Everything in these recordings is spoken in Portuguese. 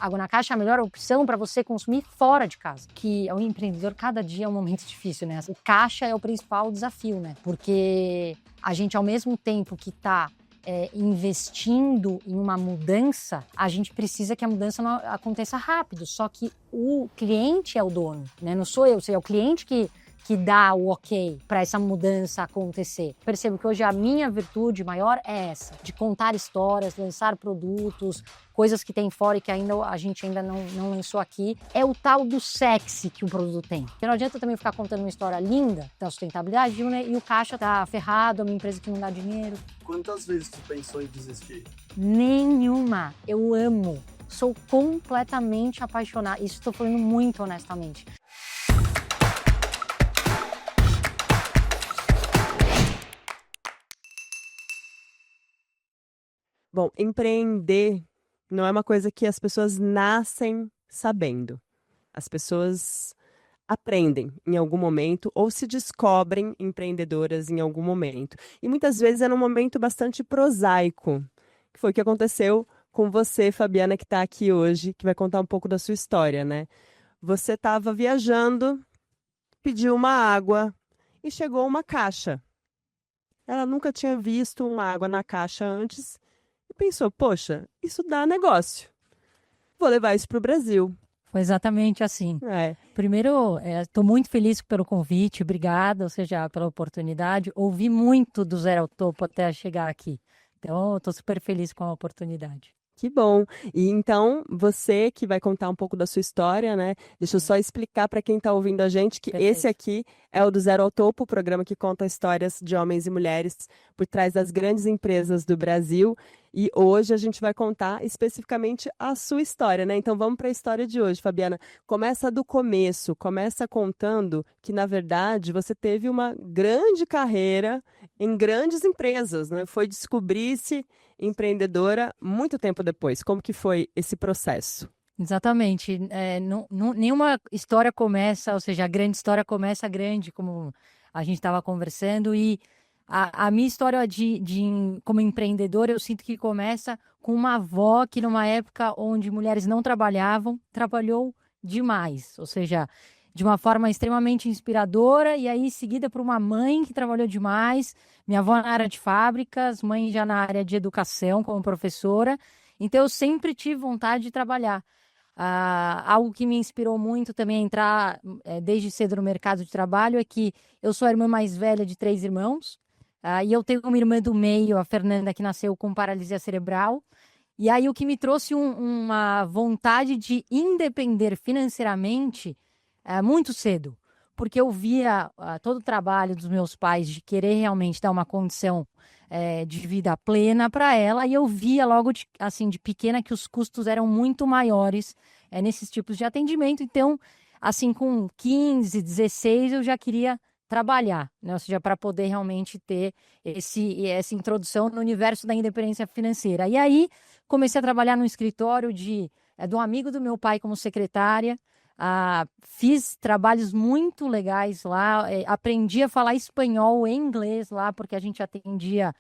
Água na caixa é a melhor opção para você consumir fora de casa. Que é o empreendedor, cada dia é um momento difícil, né? O caixa é o principal desafio, né? Porque a gente, ao mesmo tempo que está investindo em uma mudança, a gente precisa que a mudança não aconteça rápido. Só que o cliente é o dono, né? Não sou eu, é o cliente que dá o ok para essa mudança acontecer. Percebo que hoje a minha virtude maior é essa, de contar histórias, lançar produtos, coisas que tem fora e que a gente ainda não lançou aqui. É o tal do sexy que o produto tem. Porque não adianta também ficar contando uma história linda da sustentabilidade, né? E o caixa tá ferrado, é uma empresa que não dá dinheiro. Quantas vezes tu pensou em desistir? Nenhuma. Eu amo. Sou completamente apaixonada. Isso estou falando muito honestamente. Bom, empreender não é uma coisa que as pessoas nascem sabendo. As pessoas aprendem em algum momento ou se descobrem empreendedoras em algum momento. E muitas vezes é num momento bastante prosaico, que foi o que aconteceu com você, Fabiana, que está aqui hoje, que vai contar um pouco da sua história, né? Você estava viajando, pediu uma água e chegou uma caixa. Ela nunca tinha visto uma água na caixa antes e pensou, poxa, isso dá negócio. Vou levar isso para o Brasil. Foi exatamente assim. É. Primeiro, estou muito feliz pelo convite, obrigada, ou seja, pela oportunidade. Ouvi muito do Zero ao Topo até chegar aqui. Então, estou super feliz com a oportunidade. Que bom. E então, você que vai contar um pouco da sua história, né? Deixa eu só explicar para quem está ouvindo a gente que Perfeito. esse aqui é o do Zero ao Topo, o programa que conta histórias de homens e mulheres por trás das grandes empresas do Brasil. E hoje a gente vai contar especificamente a sua história, né? Então vamos para a história de hoje, Fabiana. Começa do começo, começa contando que, na verdade, você teve uma grande carreira em grandes empresas, né? Foi descobrir-se empreendedora muito tempo depois. Como que foi esse processo? Exatamente. Nenhuma história começa, ou seja, a grande história começa grande, como a gente estava conversando, e a minha história como empreendedora, eu sinto que começa com uma avó que, numa época onde mulheres não trabalhavam, trabalhou demais, ou seja, de uma forma extremamente inspiradora, e aí seguida por uma mãe que trabalhou demais, minha avó na área de fábricas, mãe já na área de educação como professora, então eu sempre tive vontade de trabalhar. Algo que me inspirou muito também a entrar desde cedo no mercado de trabalho é que eu sou a irmã mais velha de 3 irmãos, e eu tenho uma irmã do meio, a Fernanda, que nasceu com paralisia cerebral. E aí o que me trouxe uma vontade de independer financeiramente muito cedo, porque eu via todo o trabalho dos meus pais de querer realmente dar uma condição de vida plena para ela, e eu via logo de pequena que os custos eram muito maiores nesses tipos de atendimento. Então, assim, com 15, 16, eu já queria trabalhar, né? Ou seja, para poder realmente ter essa introdução no universo da independência financeira. E aí, comecei a trabalhar no escritório de um amigo do meu pai como secretária. Fiz trabalhos muito legais lá, aprendi a falar espanhol e inglês lá, porque a gente atendia,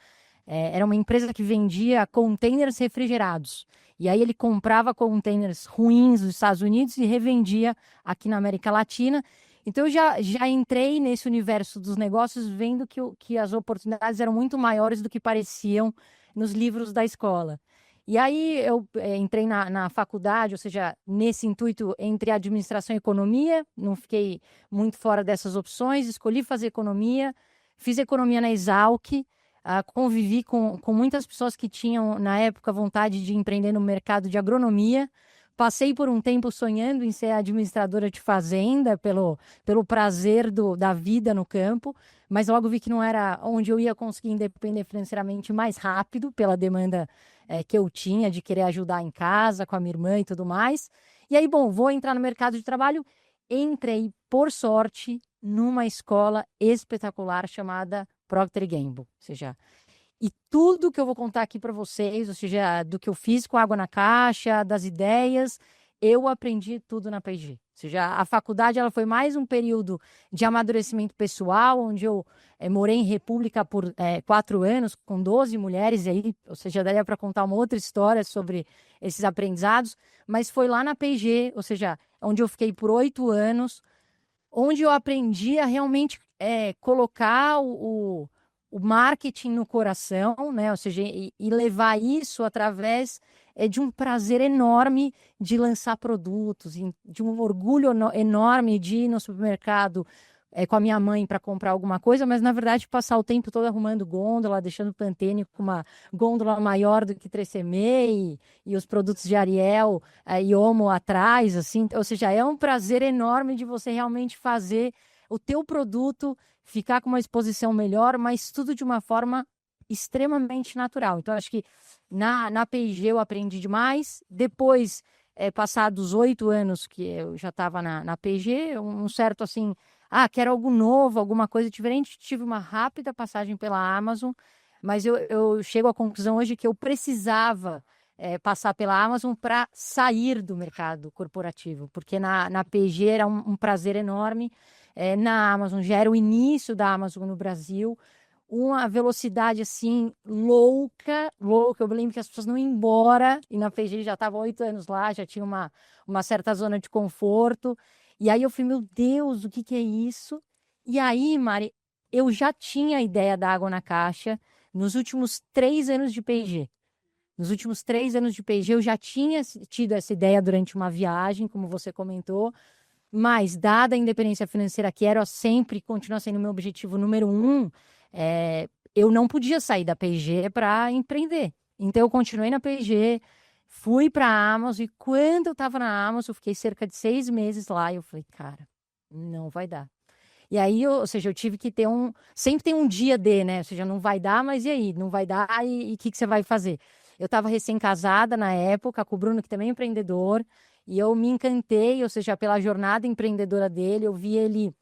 era uma empresa que vendia containers refrigerados. E aí ele comprava containers ruins dos Estados Unidos e revendia aqui na América Latina. Então eu já entrei nesse universo dos negócios vendo que as oportunidades eram muito maiores do que pareciam nos livros da escola. E aí eu entrei na faculdade, ou seja, nesse intuito entre administração e economia, não fiquei muito fora dessas opções, escolhi fazer economia, fiz economia na Exalc, convivi com muitas pessoas que tinham, na época, vontade de empreender no mercado de agronomia. Passei por um tempo sonhando em ser administradora de fazenda, pelo prazer da vida no campo, mas logo vi que não era onde eu ia conseguir independer financeiramente mais rápido, pela demanda que eu tinha de querer ajudar em casa, com a minha irmã e tudo mais. E aí, bom, vou entrar no mercado de trabalho. Entrei, por sorte, numa escola espetacular chamada Procter & Gamble. Ou seja, e tudo que eu vou contar aqui para vocês, ou seja, do que eu fiz com água na caixa, das ideias, eu aprendi tudo na P&G. Ou seja, a faculdade ela foi mais um período de amadurecimento pessoal, onde eu morei em República por 4 anos, com 12 mulheres, e aí, ou seja, daria para contar uma outra história sobre esses aprendizados, mas foi lá na P&G, ou seja, onde eu fiquei por 8 anos, onde eu aprendi a realmente colocar o marketing no coração, né? Ou seja, e levar isso através de um prazer enorme de lançar produtos, de um orgulho enorme de ir no supermercado com a minha mãe para comprar alguma coisa, mas na verdade passar o tempo todo arrumando gôndola, deixando o Pantene com uma gôndola maior do que 3CM e os produtos de Ariel e Omo atrás, assim. Ou seja, é um prazer enorme de você realmente fazer o teu produto ficar com uma exposição melhor, mas tudo de uma forma extremamente natural. Então, acho que na P&G eu aprendi demais. Depois, passados 8 anos que eu já estava na P&G, um certo assim, quero algo novo, alguma coisa diferente. Tive uma rápida passagem pela Amazon, mas eu chego à conclusão hoje que eu precisava passar pela Amazon para sair do mercado corporativo, porque na P&G era um prazer enorme. Na Amazon já era o início da Amazon no Brasil, uma velocidade assim louca. Eu me lembro que as pessoas não iam embora, e na P&G já estava 8 anos lá, já tinha uma certa zona de conforto. E aí eu falei, meu Deus, o que é isso? E aí, Mari, eu já tinha a ideia da água na caixa nos últimos 3 anos de P&G. Nos últimos 3 anos de P&G eu já tinha tido essa ideia durante uma viagem, como você comentou, mas dada a independência financeira que era sempre, continua sendo meu objetivo número 1, eu não podia sair da P&G para empreender. Então eu continuei na P&G, fui para a Amazon, e quando eu estava na Amazon, eu fiquei cerca de 6 meses lá, e eu falei, cara, não vai dar. E aí, ou seja, eu tive que ter sempre tem um dia D, né? Ou seja, não vai dar, mas e aí? Não vai dar, e o que você vai fazer? Eu estava recém-casada na época, com o Bruno, que também é empreendedor, e eu me encantei, ou seja, pela jornada empreendedora dele. Eu vi ele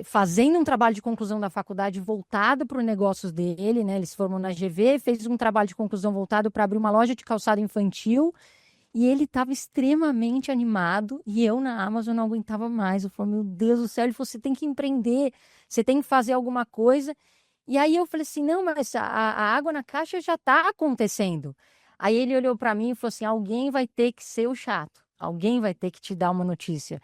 fazendo um trabalho de conclusão da faculdade voltado para os negócios dele, né? Ele se formou na GV, fez um trabalho de conclusão voltado para abrir uma loja de calçado infantil, e ele estava extremamente animado, e eu na Amazon não aguentava mais. Eu falei, meu Deus do céu, ele falou, você tem que empreender, você tem que fazer alguma coisa. E aí eu falei assim, não, mas a água na caixa já está acontecendo. Aí ele olhou para mim e falou assim, alguém vai ter que ser o chato, alguém vai ter que te dar uma notícia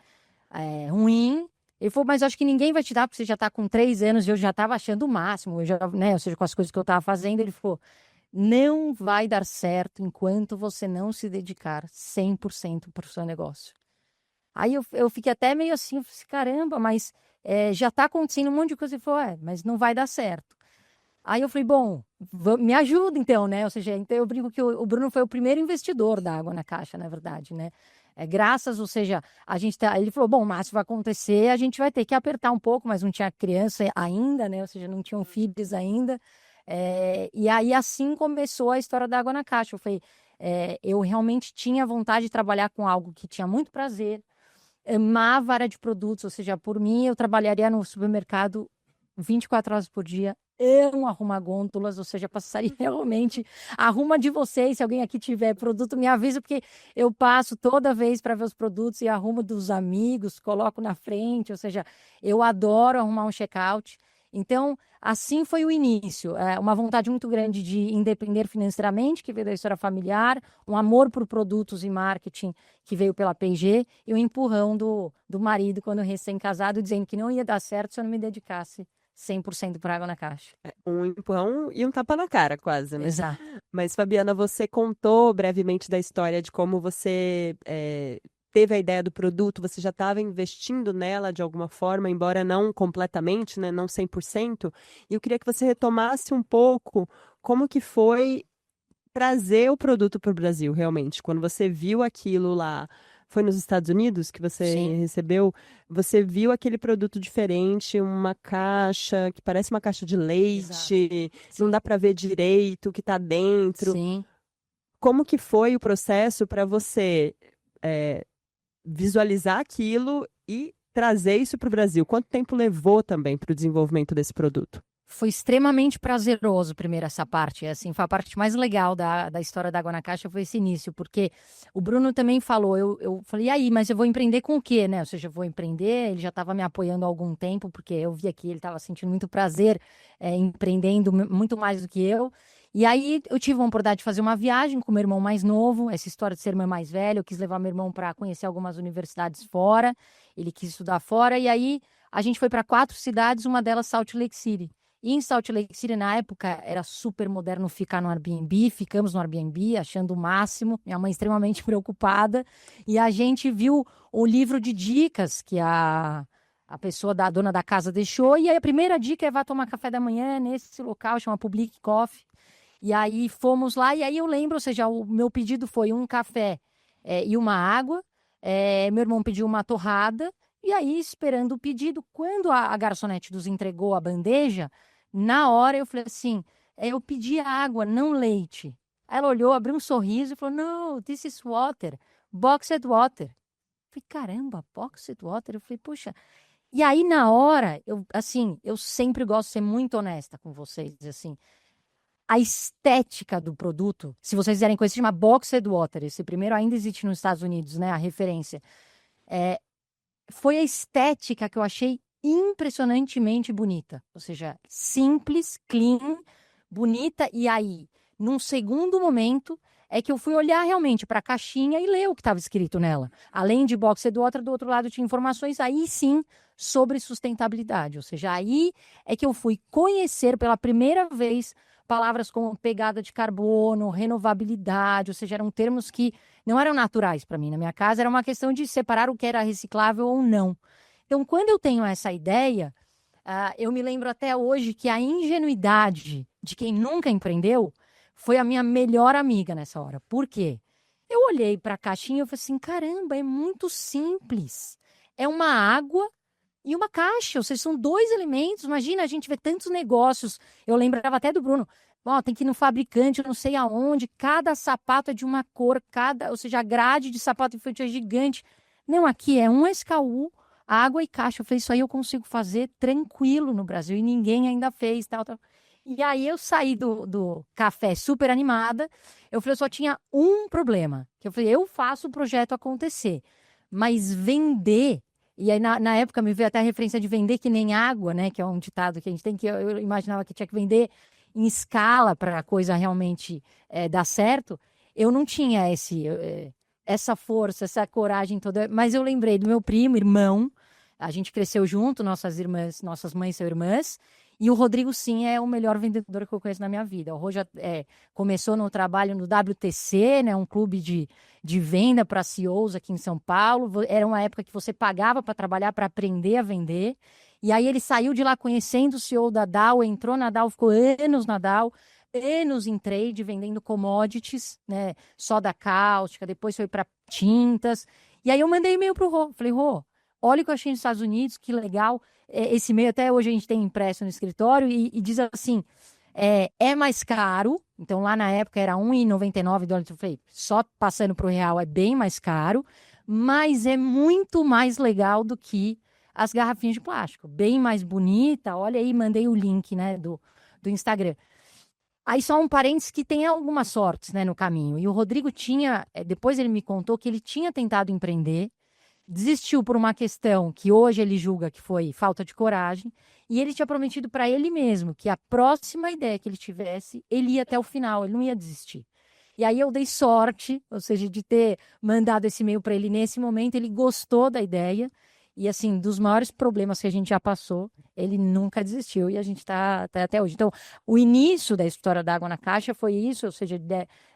ruim. Ele falou, mas acho que ninguém vai te dar, porque você já está com 3 anos, e eu já estava achando o máximo, né? Ou seja, com as coisas que eu estava fazendo. Ele falou, não vai dar certo enquanto você não se dedicar 100% para o seu negócio. Aí eu fiquei até meio assim, eu falei, caramba, mas já está acontecendo um monte de coisa. Ele falou, mas não vai dar certo. Aí eu falei, bom, me ajuda então, né? Ou seja, então eu brinco que o Bruno foi o primeiro investidor da água na caixa, na verdade, né? Ou seja, ele falou, bom, mas vai acontecer, a gente vai ter que apertar um pouco, mas não tinha criança ainda, né? Ou seja, não tinham filhos ainda. E aí assim começou a história da água na caixa. Eu falei, eu realmente tinha vontade de trabalhar com algo que tinha muito prazer, amava a área de produtos, ou seja, por mim eu trabalharia no supermercado 24 horas por dia. Amo arrumar gôndolas, ou seja, passaria realmente. Arruma de vocês, se alguém aqui tiver produto, me avisa, porque eu passo toda vez para ver os produtos e arrumo dos amigos, coloco na frente, ou seja, eu adoro arrumar um check-out. Então, assim foi o início. Uma vontade muito grande de independer financeiramente, que veio da história familiar, um amor por produtos e marketing, que veio pela P&G, e o empurrão do marido, quando recém-casado, dizendo que não ia dar certo se eu não me dedicasse 100% para água na caixa. Um empurrão e um tapa na cara, quase, né? Exato. Mas, Fabiana, você contou brevemente da história de como você teve a ideia do produto, você já estava investindo nela de alguma forma, embora não completamente, né? Não 100%. E eu queria que você retomasse um pouco como que foi trazer o produto para o Brasil, realmente. Quando você viu aquilo lá, foi nos Estados Unidos que você Sim. recebeu? Você viu aquele produto diferente, uma caixa que parece uma caixa de leite, não dá para ver direito o que está dentro. Sim. Como que foi o processo para você visualizar aquilo e trazer isso para o Brasil? Quanto tempo levou também para o desenvolvimento desse produto? Foi extremamente prazeroso, primeiro, essa parte. Assim, foi a parte mais legal da história da Água na Caixa, foi esse início, porque o Bruno também falou, eu falei, e aí, mas eu vou empreender com o quê, né? Ou seja, eu vou empreender, ele já estava me apoiando há algum tempo, porque eu vi aqui, ele estava sentindo muito prazer empreendendo muito mais do que eu. E aí eu tive a oportunidade de fazer uma viagem com meu irmão mais novo, essa história de ser irmã mais velha, eu quis levar meu irmão para conhecer algumas universidades fora, ele quis estudar fora, e aí a gente foi para 4 cidades, uma delas Salt Lake City. E em Salt Lake City, na época, era super moderno ficar no Airbnb. Ficamos no Airbnb, achando o máximo. Minha mãe extremamente preocupada. E a gente viu o livro de dicas que a pessoa, a dona da casa, deixou. E aí a primeira dica é vá tomar café da manhã nesse local, chama Public Coffee. E aí fomos lá. E aí eu lembro, ou seja, o meu pedido foi um café e uma água. Meu irmão pediu uma torrada. E aí, esperando o pedido, quando a garçonete nos entregou a bandeja, na hora eu falei assim, eu pedi água, não leite. Ela olhou, abriu um sorriso e falou, no, this is water, boxed water. Eu falei, caramba, boxed water? Eu falei, puxa. E aí, na hora, eu sempre gosto de ser muito honesta com vocês, assim. A estética do produto, se vocês quiserem conhecer, se chama boxed water. Esse primeiro ainda existe nos Estados Unidos, né, a referência. Foi a estética que eu achei impressionantemente bonita. Ou seja, simples, clean, bonita. E aí, num segundo momento, é que eu fui olhar realmente para a caixinha e ler o que estava escrito nela. Além de boxed water, do outro lado tinha informações, aí sim, sobre sustentabilidade. Ou seja, aí é que eu fui conhecer pela primeira vez palavras como pegada de carbono, renovabilidade, ou seja, eram termos que não eram naturais para mim. Na minha casa era uma questão de separar o que era reciclável ou não. Então, quando eu tenho essa ideia, eu me lembro até hoje que a ingenuidade de quem nunca empreendeu foi a minha melhor amiga nessa hora. Por quê? Eu olhei para a caixinha e falei assim, caramba, é muito simples. É uma água e uma caixa, ou seja, são 2 elementos. Imagina, a gente vê tantos negócios. Eu lembrava até do Bruno. Tem que ir no fabricante, eu não sei aonde. Cada sapato é de uma cor, ou seja, a grade de sapato infantil é gigante. Não, aqui é um SKU, água e caixa. Eu falei, isso aí eu consigo fazer tranquilo no Brasil e ninguém ainda fez, tal, tal. E aí eu saí do café super animada. Eu falei, eu só tinha um problema. Que eu falei, eu faço o projeto acontecer, mas vender. E aí, na época, me veio até a referência de vender que nem água, né? Que é um ditado que a gente tem, que eu imaginava que tinha que vender em escala para a coisa realmente dar certo. Eu não tinha essa força, essa coragem toda. Mas eu lembrei do meu primo, irmão. A gente cresceu junto, nossas irmãs, nossas mães são irmãs. E o Rodrigo, sim, é o melhor vendedor que eu conheço na minha vida. O Rô já começou no trabalho no WTC, né, um clube de venda para CEOs aqui em São Paulo. Era uma época que você pagava para trabalhar, para aprender a vender. E aí ele saiu de lá conhecendo o CEO da Dow, entrou na Dow, ficou anos na Dow, anos em trade, vendendo commodities, né, soda cáustica, depois foi para tintas. E aí eu mandei e-mail para o Rô. Falei, Rô, olha o que eu achei nos Estados Unidos, que legal. Esse e-mail até hoje a gente tem impresso no escritório e diz assim, é mais caro. Então lá na época era $1,99. Eu falei, só passando para o real é bem mais caro, mas é muito mais legal do que as garrafinhas de plástico. Bem mais bonita. Olha aí, mandei o link, né, do Instagram. Aí só um parênteses que tem algumas sortes, né, no caminho. E o Rodrigo tinha, depois ele me contou que ele tinha tentado empreender, desistiu por uma questão que hoje ele julga que foi falta de coragem, e ele tinha prometido para ele mesmo que a próxima ideia que ele tivesse, ele ia até o final, ele não ia desistir. E aí eu dei sorte, ou seja, de ter mandado esse e-mail para ele nesse momento, ele gostou da ideia, e assim, dos maiores problemas que a gente já passou, ele nunca desistiu e a gente está até hoje. Então, o início da história da Água na Caixa foi isso, ou seja,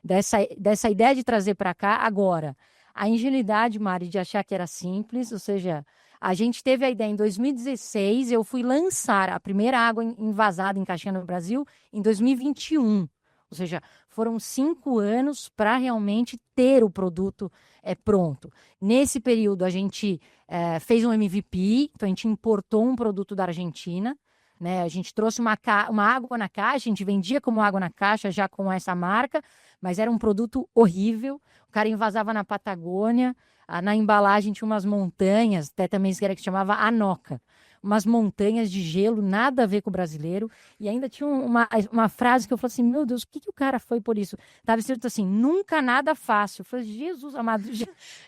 dessa ideia de trazer para cá agora. A ingenuidade, Mari, de achar que era simples, ou seja, a gente teve a ideia em 2016, eu fui lançar a primeira água envasada em caixinha no Brasil em 2021. Ou seja, foram 5 anos para realmente ter o produto pronto. Nesse período, a gente fez um MVP, então a gente importou um produto da Argentina, né? A gente trouxe uma água na caixa, a gente vendia como água na caixa já com essa marca, mas era um produto horrível. O cara envasava na Patagônia, na embalagem tinha umas montanhas, até também que chamava Anoca. umas montanhas de gelo, nada a ver com o brasileiro. E ainda tinha uma frase que eu falei assim, meu Deus, o que o cara foi por isso? Estava escrito assim, nunca nada fácil. Eu falei, Jesus amado,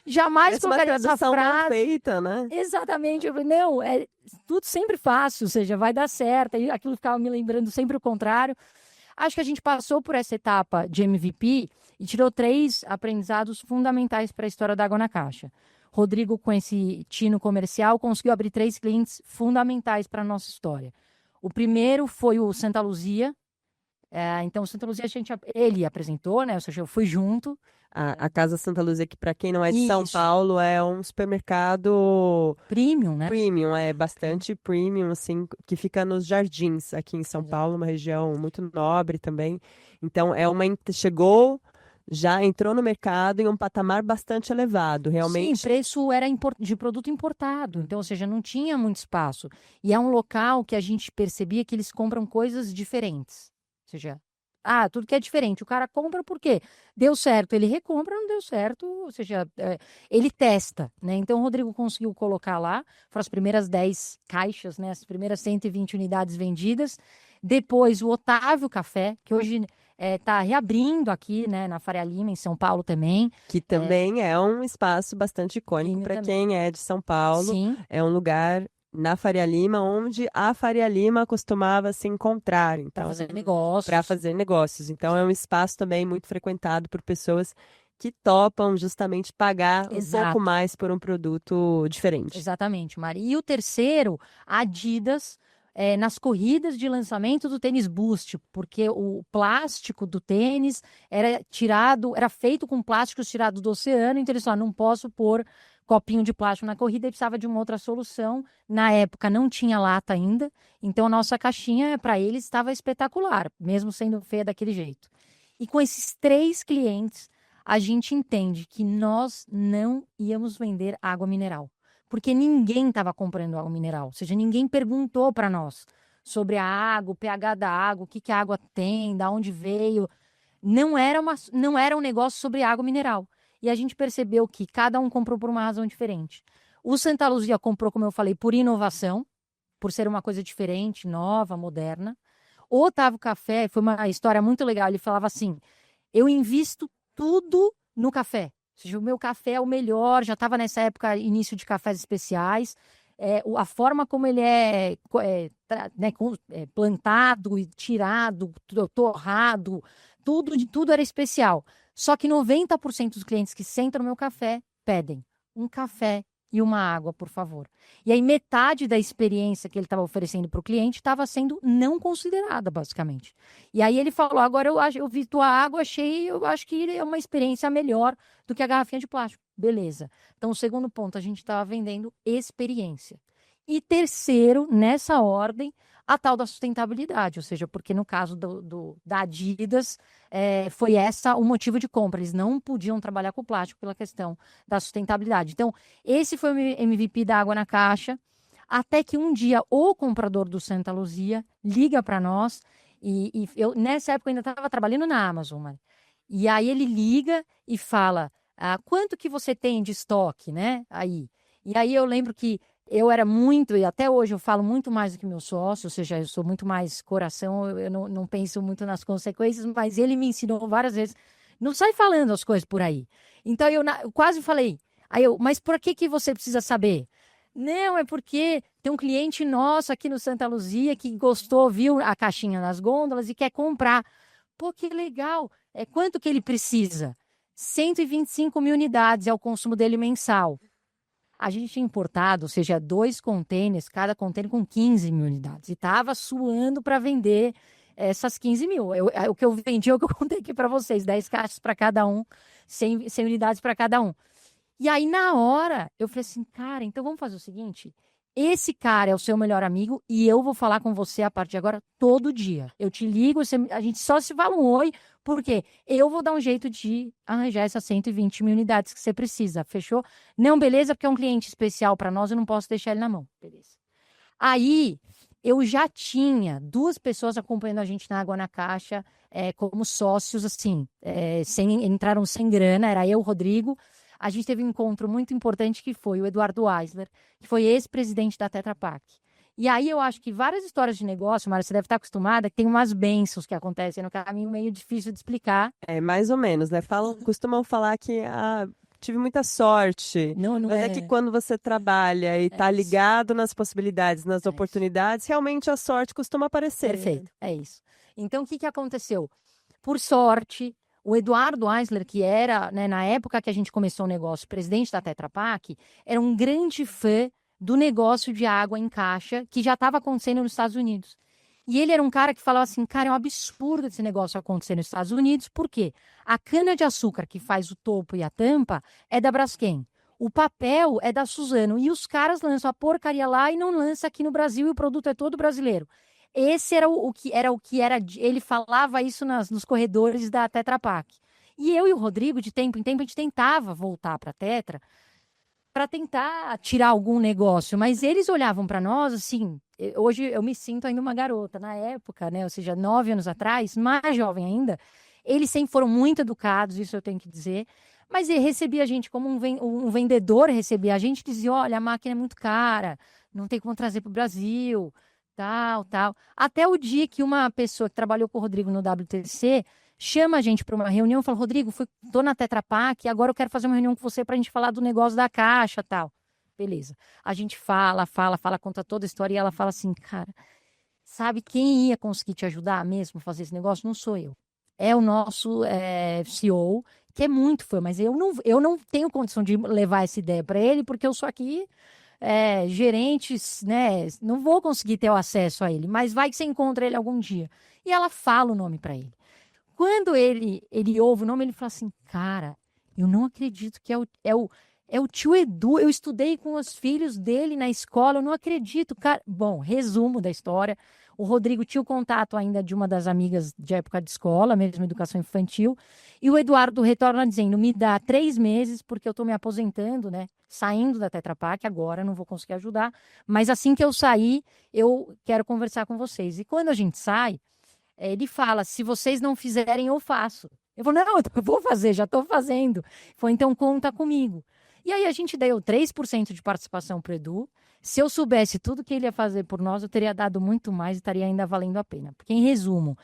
jamais Parece uma colocaria essa tradução mal frase. feita, né? Exatamente. Eu falei, não, é tudo sempre fácil, ou seja, vai dar certo. E aquilo ficava me lembrando sempre o contrário. Acho que a gente passou por essa etapa de MVP e tirou 3 aprendizados fundamentais para a história da Água na Caixa. Rodrigo, com esse tino comercial, conseguiu abrir 3 clientes fundamentais para a nossa história. O primeiro foi o Santa Luzia. Então, o Santa Luzia ele apresentou, né? Ou seja, eu fui junto. A Casa Santa Luzia, que para quem não é de São Isso. Paulo, é um supermercado Premium, né? premium, é bastante premium, assim, que fica nos Jardins, aqui em São Paulo, uma região muito nobre também. Então, chegou, já entrou no mercado em um patamar bastante elevado, Sim, realmente. preço era de produto importado, então, ou seja, não tinha muito espaço. E é um local que a gente percebia que eles compram coisas diferentes. Ou seja, tudo que é diferente. O cara compra por quê? Deu certo, ele recompra, não deu certo, ou seja, ele testa, né? Então, o Rodrigo conseguiu colocar lá, foram as primeiras 10 caixas, né? As primeiras 120 unidades vendidas. Depois, o Otávio Café, que hoje está reabrindo aqui, né, na Faria Lima, em São Paulo também. Que também é um espaço bastante icônico Premium para também. quem é de São Paulo. Sim, É um lugar na Faria Lima onde a Faria Lima costumava se encontrar. para Então, fazer para negócios. fazer negócios. Então, é um espaço também muito frequentado por pessoas que topam justamente pagar um pouco Exato. mais por um produto diferente. Exatamente, Mari. E o terceiro, a Adidas, nas corridas de lançamento do tênis Boost, porque o plástico do tênis era feito com plásticos tirados do oceano, então eles falaram, não posso pôr copinho de plástico na corrida, e precisava de uma outra solução. Na época não tinha lata ainda, então a nossa caixinha para eles estava espetacular, mesmo sendo feia daquele jeito. E com esses 3 clientes, a gente entende que nós não íamos vender água mineral, porque ninguém estava comprando água mineral, ou seja, ninguém perguntou para nós sobre a água, o pH da água, o que a água tem, da onde veio. Não era um negócio sobre água mineral. E a gente percebeu que cada um comprou por uma razão diferente. O Santa Luzia comprou, como eu falei, por inovação, por ser uma coisa diferente, nova, moderna. O Otávio Café foi uma história muito legal. Ele falava assim: eu invisto tudo no café. Ou seja, o meu café é o melhor. Já estava nessa época, início de cafés especiais. A forma como ele plantado e tirado, torrado, tudo era especial. Só que 90% dos clientes que sentam no meu café pedem um café e uma água, por favor. E aí metade da experiência que ele estava oferecendo para o cliente estava sendo não considerada, basicamente. E aí ele falou, agora eu vi tua água, eu acho que é uma experiência melhor do que a garrafinha de plástico. Beleza. Então, o segundo ponto, a gente estava vendendo experiência. E terceiro, nessa ordem, a tal da sustentabilidade, ou seja, porque no caso da Adidas, foi essa o motivo de compra. Eles não podiam trabalhar com plástico pela questão da sustentabilidade. Então, esse foi o MVP da Água na Caixa, até que um dia o comprador do Santa Luzia liga para nós, e eu, nessa época, eu ainda estava trabalhando na Amazon, Mari. E aí ele liga e fala, quanto que você tem de estoque, né? E aí eu lembro que eu era muito, e até hoje eu falo muito mais do que meu sócio, ou seja, eu sou muito mais coração, eu não penso muito nas consequências, mas ele me ensinou várias vezes, não sai falando as coisas por aí. Então eu quase falei, mas por que você precisa saber? Não, é porque tem um cliente nosso aqui no Santa Luzia que gostou, viu a caixinha nas gôndolas e quer comprar. Pô, que legal! Quanto que ele precisa? 125 mil unidades é o consumo dele mensal. A gente tinha importado, ou seja, 2 containers, cada container com 15 mil unidades. E estava suando para vender essas 15 mil. O que eu vendi é o que eu contei aqui para vocês: 10 caixas para cada um, 100 unidades para cada um. E aí, na hora, eu falei assim, cara, então vamos fazer o seguinte: esse cara é o seu melhor amigo e eu vou falar com você a partir de agora todo dia. Eu te ligo, a gente só se fala um oi, porque eu vou dar um jeito de arranjar essas 120 mil unidades que você precisa. Fechou? Não, beleza, porque é um cliente especial para nós, eu não posso deixar ele na mão. Beleza. Aí, eu já tinha 2 pessoas acompanhando a gente na Água na Caixa, como sócios, assim, entraram sem grana, era eu, o Rodrigo. A gente teve um encontro muito importante que foi o Eduardo Eisler, que foi ex-presidente da Tetra Pak. E aí eu acho que várias histórias de negócio, Mara, você deve estar acostumada, que tem umas bênçãos que acontecem no caminho meio difícil de explicar. É, mais ou menos, né? Costumam falar que tive muita sorte. Não, não Mas é que é, quando você trabalha e é está isso. ligado nas possibilidades, nas É isso. oportunidades, realmente a sorte costuma aparecer. Perfeito, é isso. Então, o que que aconteceu? Por sorte, o Eduardo Eisler, que era, né, na época que a gente começou o negócio, presidente da Tetra Pak, era um grande fã do negócio de água em caixa que já estava acontecendo nos Estados Unidos. E ele era um cara que falava assim, cara, é um absurdo esse negócio acontecer nos Estados Unidos, por quê? A cana-de-açúcar que faz o topo e a tampa é da Braskem. O papel é da Suzano. E os caras lançam a porcaria lá e não lançam aqui no Brasil e o produto é todo brasileiro. Esse era ele falava isso nos corredores da Tetra Pak. E eu e o Rodrigo, de tempo em tempo, a gente tentava voltar para a Tetra para tentar tirar algum negócio, mas eles olhavam para nós assim. Hoje eu me sinto ainda uma garota. Na época, né, ou seja, 9 anos atrás, mais jovem ainda, eles sempre foram muito educados, isso eu tenho que dizer. Mas ele recebia a gente como um vendedor recebia a gente e dizia: olha, a máquina é muito cara, não tem como trazer para o Brasil, tal, tal. Até o dia que uma pessoa que trabalhou com o Rodrigo no WTC chama a gente para uma reunião e fala: Rodrigo, tô na Tetra Pak, agora eu quero fazer uma reunião com você para a gente falar do negócio da caixa, tal. Beleza. A gente fala, conta toda a história e ela fala assim, cara, sabe quem ia conseguir te ajudar mesmo a fazer esse negócio? Não sou eu. É o nosso CEO, que é muito fã, mas eu não tenho condição de levar essa ideia para ele, porque eu sou aqui gerentes, né? Não vou conseguir ter o acesso a ele, mas vai que você encontra ele algum dia. E ela fala o nome para ele. Quando ele ouve o nome, ele fala assim, cara, eu não acredito que é o tio Edu. Eu estudei com os filhos dele na escola, eu não acredito, cara. Bom, resumo da história. O Rodrigo tinha o contato ainda de uma das amigas de época de escola, mesmo educação infantil. E o Eduardo retorna dizendo, me dá 3 meses, porque eu estou me aposentando, né? Saindo da Tetra Pak agora, não vou conseguir ajudar. Mas assim que eu sair, eu quero conversar com vocês. E quando a gente sai, ele fala, se vocês não fizerem, eu faço. Eu vou, não, eu vou fazer, já estou fazendo. Foi, então conta comigo. E aí a gente deu 3% de participação para o Edu. Se eu soubesse tudo que ele ia fazer por nós, eu teria dado muito mais e estaria ainda valendo a pena. Porque, em resumo,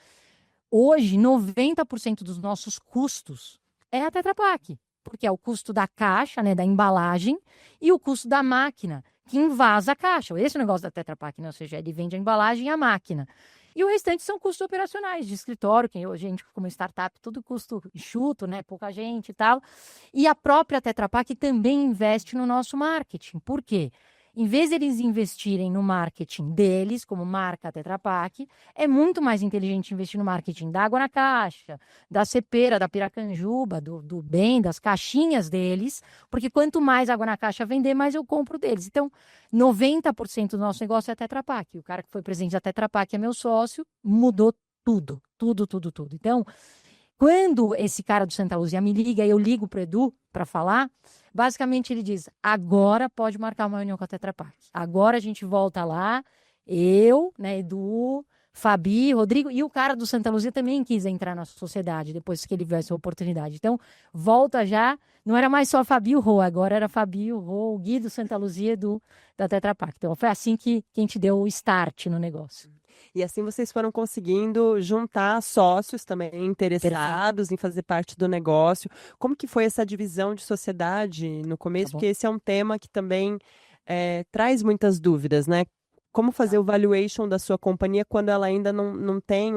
hoje, 90% dos nossos custos é a Tetra Pak. Porque é o custo da caixa, né, da embalagem, e o custo da máquina, que invasa a caixa. Esse é o negócio da Tetra Pak, né? Ou seja, ele vende a embalagem e a máquina. E o restante são custos operacionais, de escritório, que hoje a gente, como startup, tudo custo enxuto, né? Pouca gente e tal. E a própria Tetra Pak também investe no nosso marketing. Por quê? Em vez de eles investirem no marketing deles, como marca Tetra Pak, é muito mais inteligente investir no marketing da água na caixa, da cepera, da piracanjuba, do bem, das caixinhas deles, porque quanto mais água na caixa vender, mais eu compro deles. Então, 90% do nosso negócio é a Tetra Pak. O cara que foi presidente da Tetra Pak é meu sócio, mudou tudo, tudo, tudo, tudo. Então, quando esse cara do Santa Luzia me liga, eu ligo para o Edu para falar, basicamente ele diz, agora pode marcar uma reunião com a Tetra Pak. Agora a gente volta lá, eu, né, Edu, Fabi, Rodrigo, e o cara do Santa Luzia também quis entrar na sociedade, depois que ele viu essa oportunidade. Então, volta já, não era mais só a Fabi e o Rô, agora era a Fabi, o Rô, o Gui do Santa Luzia, Edu da Tetra Pak. Então, foi assim que a gente deu o start no negócio. E assim vocês foram conseguindo juntar sócios também Perfeito, interessados em fazer parte do negócio. Como que foi essa divisão de sociedade no tá começo? bom? Porque esse é um tema que também traz muitas dúvidas, né? Como fazer Tá. o valuation da sua companhia quando ela ainda não tem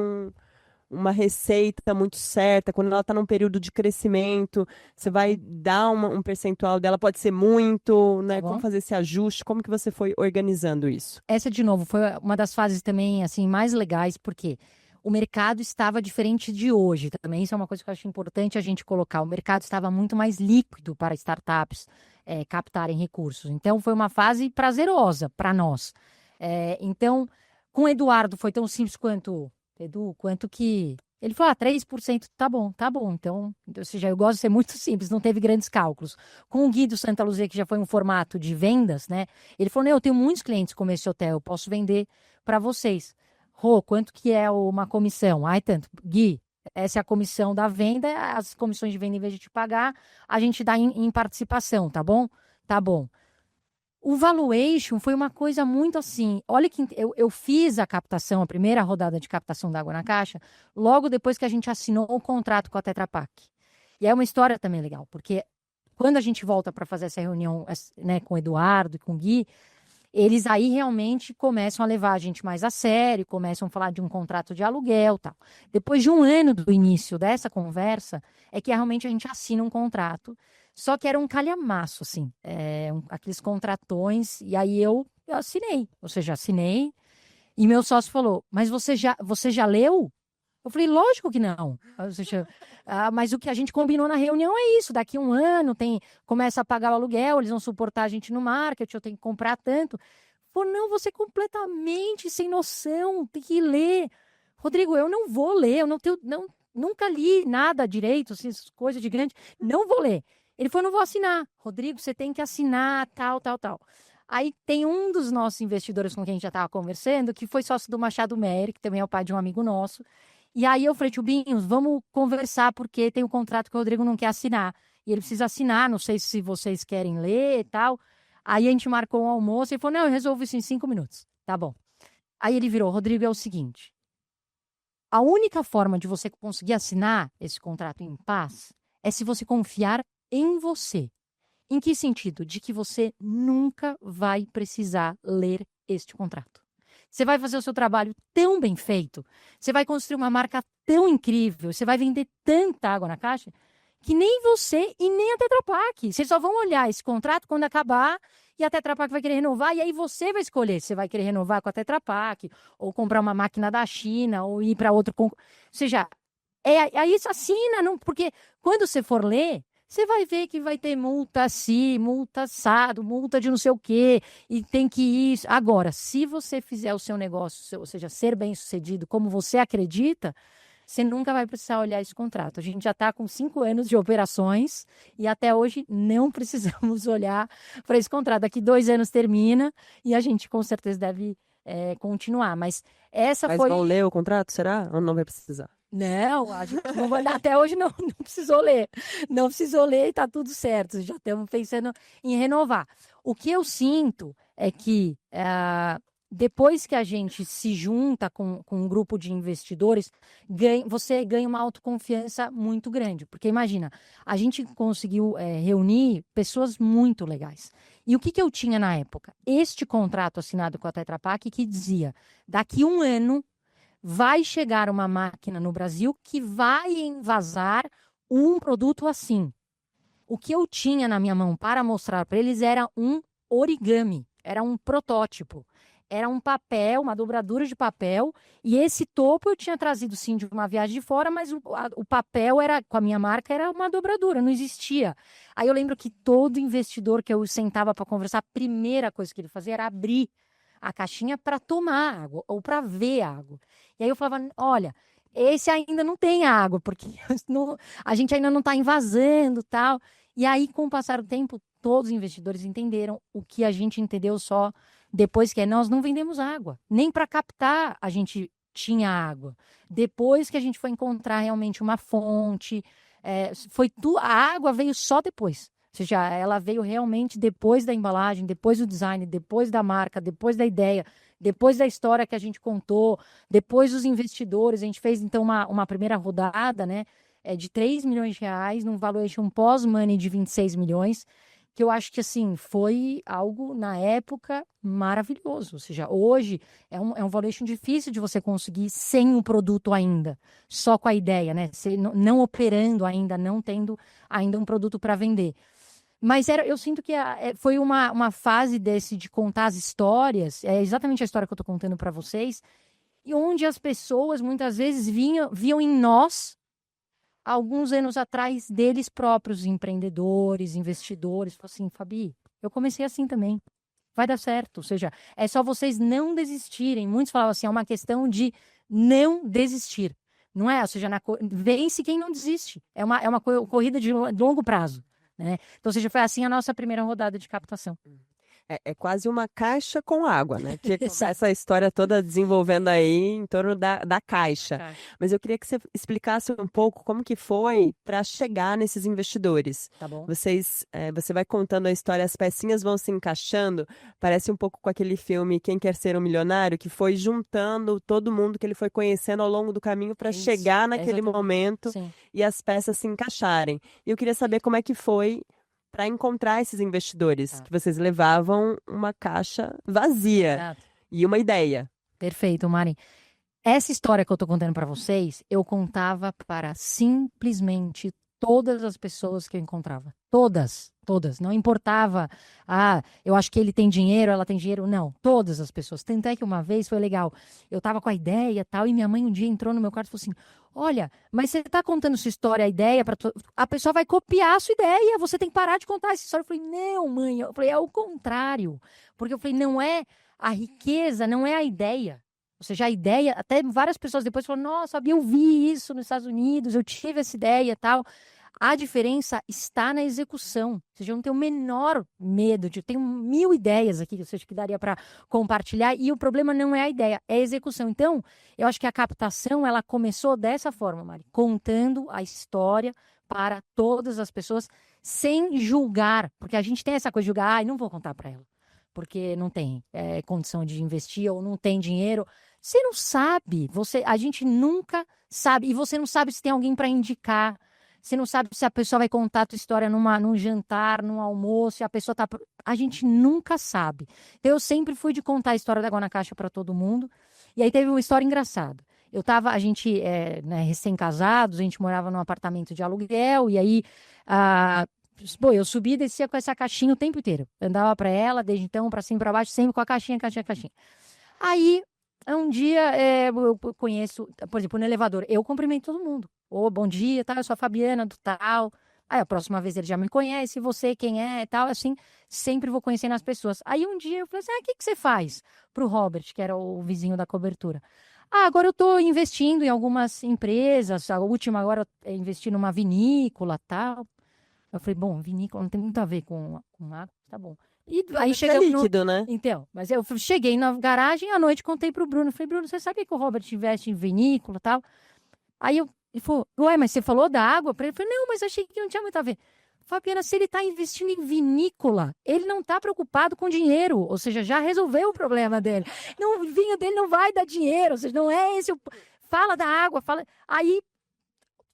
uma receita muito certa, quando ela está num período de crescimento, você vai dar um percentual dela, pode ser muito, Tá né? Como bom? fazer esse ajuste? Como que você foi organizando isso? Essa, de novo, foi uma das fases também, assim, mais legais, porque o mercado estava diferente de hoje também. Isso é uma coisa que eu acho importante a gente colocar. O mercado estava muito mais líquido para startups captarem recursos. Então, foi uma fase prazerosa para nós. Então, com o Eduardo foi tão simples quanto, Edu, quanto que... Ele falou, 3%, tá bom, tá bom. Então, ou seja, eu gosto de ser muito simples, não teve grandes cálculos. Com o Gui do Santa Luzia, que já foi um formato de vendas, né? Ele falou, eu tenho muitos clientes como esse hotel, eu posso vender para vocês. Rô, quanto que é uma comissão? Ai, tanto. Gui, essa é a comissão da venda, as comissões de venda, em vez de te pagar, a gente dá em participação, tá bom? Tá bom. O valuation foi uma coisa muito assim. Olha que eu fiz a captação, a primeira rodada de captação da Água na Caixa, logo depois que a gente assinou o contrato com a Tetra Pak. E é uma história também legal, porque quando a gente volta para fazer essa reunião, né, com o Eduardo e com o Gui, eles aí realmente começam a levar a gente mais a sério, começam a falar de um contrato de aluguel e tal. Depois de um ano do início dessa conversa, é que realmente a gente assina um contrato. Só que era um calhamaço, assim, aqueles contratões, e aí eu assinei. Ou seja, assinei, e meu sócio falou, mas você já leu? Eu falei, lógico que não. Ou seja, mas o que a gente combinou na reunião é isso, daqui um ano começa a pagar o aluguel, eles vão suportar a gente no marketing, eu tenho que comprar tanto. Falei, não, você é completamente sem noção, tem que ler. Rodrigo, eu não vou ler, eu não tenho, nunca li nada direito, assim, coisa de grande, não vou ler. Ele falou, não vou assinar. Rodrigo, você tem que assinar, tal, tal, tal. Aí tem um dos nossos investidores com quem a gente já estava conversando, que foi sócio do Machado Mery, que também é o pai de um amigo nosso. E aí eu falei, tio Binhos, vamos conversar, porque tem um contrato que o Rodrigo não quer assinar. E ele precisa assinar, não sei se vocês querem ler e tal. Aí a gente marcou um almoço e ele falou, não, eu resolvo isso em 5 minutos. Tá bom. Aí ele virou, Rodrigo, é o seguinte, a única forma de você conseguir assinar esse contrato em paz é se você confiar em você. Em que sentido? De que você nunca vai precisar ler este contrato. Você vai fazer o seu trabalho tão bem feito, você vai construir uma marca tão incrível, você vai vender tanta água na caixa, que nem você e nem a Tetra Pak. Vocês só vão olhar esse contrato quando acabar e a Tetra Pak vai querer renovar, e aí você vai escolher se você vai querer renovar com a Tetra Pak, ou comprar uma máquina da China, ou ir para outro... Ou seja, aí isso assina, não, porque quando você for ler, você vai ver que vai ter multa assim, multa assado, multa de não sei o quê, e tem que ir. Agora, se você fizer o seu negócio, ou seja, ser bem-sucedido como você acredita, você nunca vai precisar olhar esse contrato. A gente já está com 5 anos de operações e até hoje não precisamos olhar para esse contrato. Daqui 2 anos termina e a gente com certeza deve continuar. Mas vão ler o contrato, será? Ou não vai precisar? Não, a gente não vai, até hoje não precisou ler. Não precisou ler e está tudo certo. Já estamos pensando em renovar. O que eu sinto é que depois que a gente se junta com um grupo de investidores, você ganha uma autoconfiança muito grande. Porque imagina, a gente conseguiu reunir pessoas muito legais. E o que eu tinha na época? Este contrato assinado com a Tetra Pak que dizia, daqui 1 ano, vai chegar uma máquina no Brasil que vai envasar um produto assim. O que eu tinha na minha mão para mostrar para eles era um origami, era um protótipo. Era um papel, uma dobradura de papel, e esse topo eu tinha trazido sim de uma viagem de fora, mas o papel era, com a minha marca, era uma dobradura, não existia. Aí eu lembro que todo investidor que eu sentava para conversar, a primeira coisa que ele fazia era abrir a caixinha para tomar água ou para ver água. E aí eu falava, olha, esse ainda não tem água, porque a gente ainda não está invasando, tal. E aí, com o passar do tempo, todos os investidores entenderam o que a gente entendeu só depois, que nós não vendemos água. Nem para captar a gente tinha água. Depois que a gente foi encontrar realmente uma fonte, a água veio só depois. Ou seja, ela veio realmente depois da embalagem, depois do design, depois da marca, depois da ideia, depois da história que a gente contou, depois dos investidores. A gente fez, então, uma primeira rodada, né, de 3 milhões de reais, num valuation pós-money de 26 milhões, que eu acho que, assim, foi algo, na época, maravilhoso. Ou seja, hoje é um valuation difícil de você conseguir sem o produto ainda, só com a ideia, né? Você não operando ainda, não tendo ainda um produto para vender. Mas eu sinto que foi uma fase de contar as histórias, é exatamente a história que eu estou contando para vocês, e onde as pessoas muitas vezes viam em nós, alguns anos atrás, deles próprios, empreendedores, investidores. Falaram assim, Fabi, eu comecei assim também, vai dar certo. Ou seja, é só vocês não desistirem. Muitos falavam assim, é uma questão de não desistir. Não é? Ou seja, vence quem não desiste. É uma corrida de longo prazo. Né? Então, ou seja, foi assim a nossa primeira rodada de captação. É quase uma caixa com água, né? Que começa a história toda desenvolvendo aí em torno da caixa. Mas eu queria que você explicasse um pouco como que foi para chegar nesses investidores. Tá bom? Você vai contando a história, as pecinhas vão se encaixando. Parece um pouco com aquele filme Quem Quer Ser um Milionário, que foi juntando todo mundo que ele foi conhecendo ao longo do caminho para Isso, chegar naquele exatamente. momento Sim. e as peças se encaixarem. E eu queria saber como é que foi para encontrar esses investidores, Tá. que vocês levavam uma caixa vazia Exato. e uma ideia. Perfeito, Mari. Essa história que eu tô contando para vocês, eu contava para simplesmente todas as pessoas que eu encontrava. Todas, todas. Não importava, eu acho que ele tem dinheiro, ela tem dinheiro. Não, todas as pessoas. Tanto é que uma vez foi legal. Eu tava com a ideia e tal, e minha mãe um dia entrou no meu quarto e falou assim: Olha, mas você tá contando sua história, a ideia, a pessoa vai copiar a sua ideia, você tem que parar de contar essa história. Eu falei: Não, mãe. Eu falei: É o contrário. Porque eu falei: Não é a riqueza, não é a ideia. Ou seja, a ideia, até várias pessoas depois falaram: Nossa, eu vi isso nos Estados Unidos, eu tive essa ideia e tal. A diferença está na execução. Ou seja, eu não tenho o menor medo de. Tenho 1000 ideias aqui, ou seja, que daria para compartilhar. E o problema não é a ideia, é a execução. Então, eu acho que a captação ela começou dessa forma, Mari, contando a história para todas as pessoas, sem julgar. Porque a gente tem essa coisa de julgar, não vou contar para ela, porque não tem condição de investir ou não tem dinheiro. Você não sabe, a gente nunca sabe, e você não sabe se tem alguém para indicar. Você não sabe se a pessoa vai contar a tua história num jantar, num almoço, e a pessoa tá. A gente nunca sabe. Então, eu sempre fui de contar a história da Água na Caixa para todo mundo. E aí teve uma história engraçada. A gente, né, recém-casados, a gente morava num apartamento de aluguel, e aí, eu subia e descia com essa caixinha o tempo inteiro. Andava para ela, desde então, para cima e para baixo, sempre com a caixinha. Aí, um dia, eu conheço, por exemplo, no elevador, eu cumprimento todo mundo. Bom dia, tá? Eu sou a Fabiana, do tal. Aí, a próxima vez ele já me conhece, você, quem é, e tal, assim, sempre vou conhecendo as pessoas. Aí, um dia, eu falei assim, o que você faz? Pro Robert, que era o vizinho da cobertura. Agora eu tô investindo em algumas empresas, a última agora é investir numa vinícola, tal. Eu falei, bom, vinícola não tem muito a ver com água, tá bom. E aí chegamos líquido, né? Então, mas eu cheguei na garagem, à noite contei pro Bruno. Falei: Bruno, você sabia que o Robert investe em vinícola e tal? Aí ele falou: Ué, mas você falou da água pra ele? Eu falei: Não, mas achei que não tinha muito a ver. Fabiana, se ele tá investindo em vinícola, ele não tá preocupado com dinheiro. Ou seja, já resolveu o problema dele. Não, o vinho dele não vai dar dinheiro. Ou seja, não é esse o... Fala da água, fala... Aí...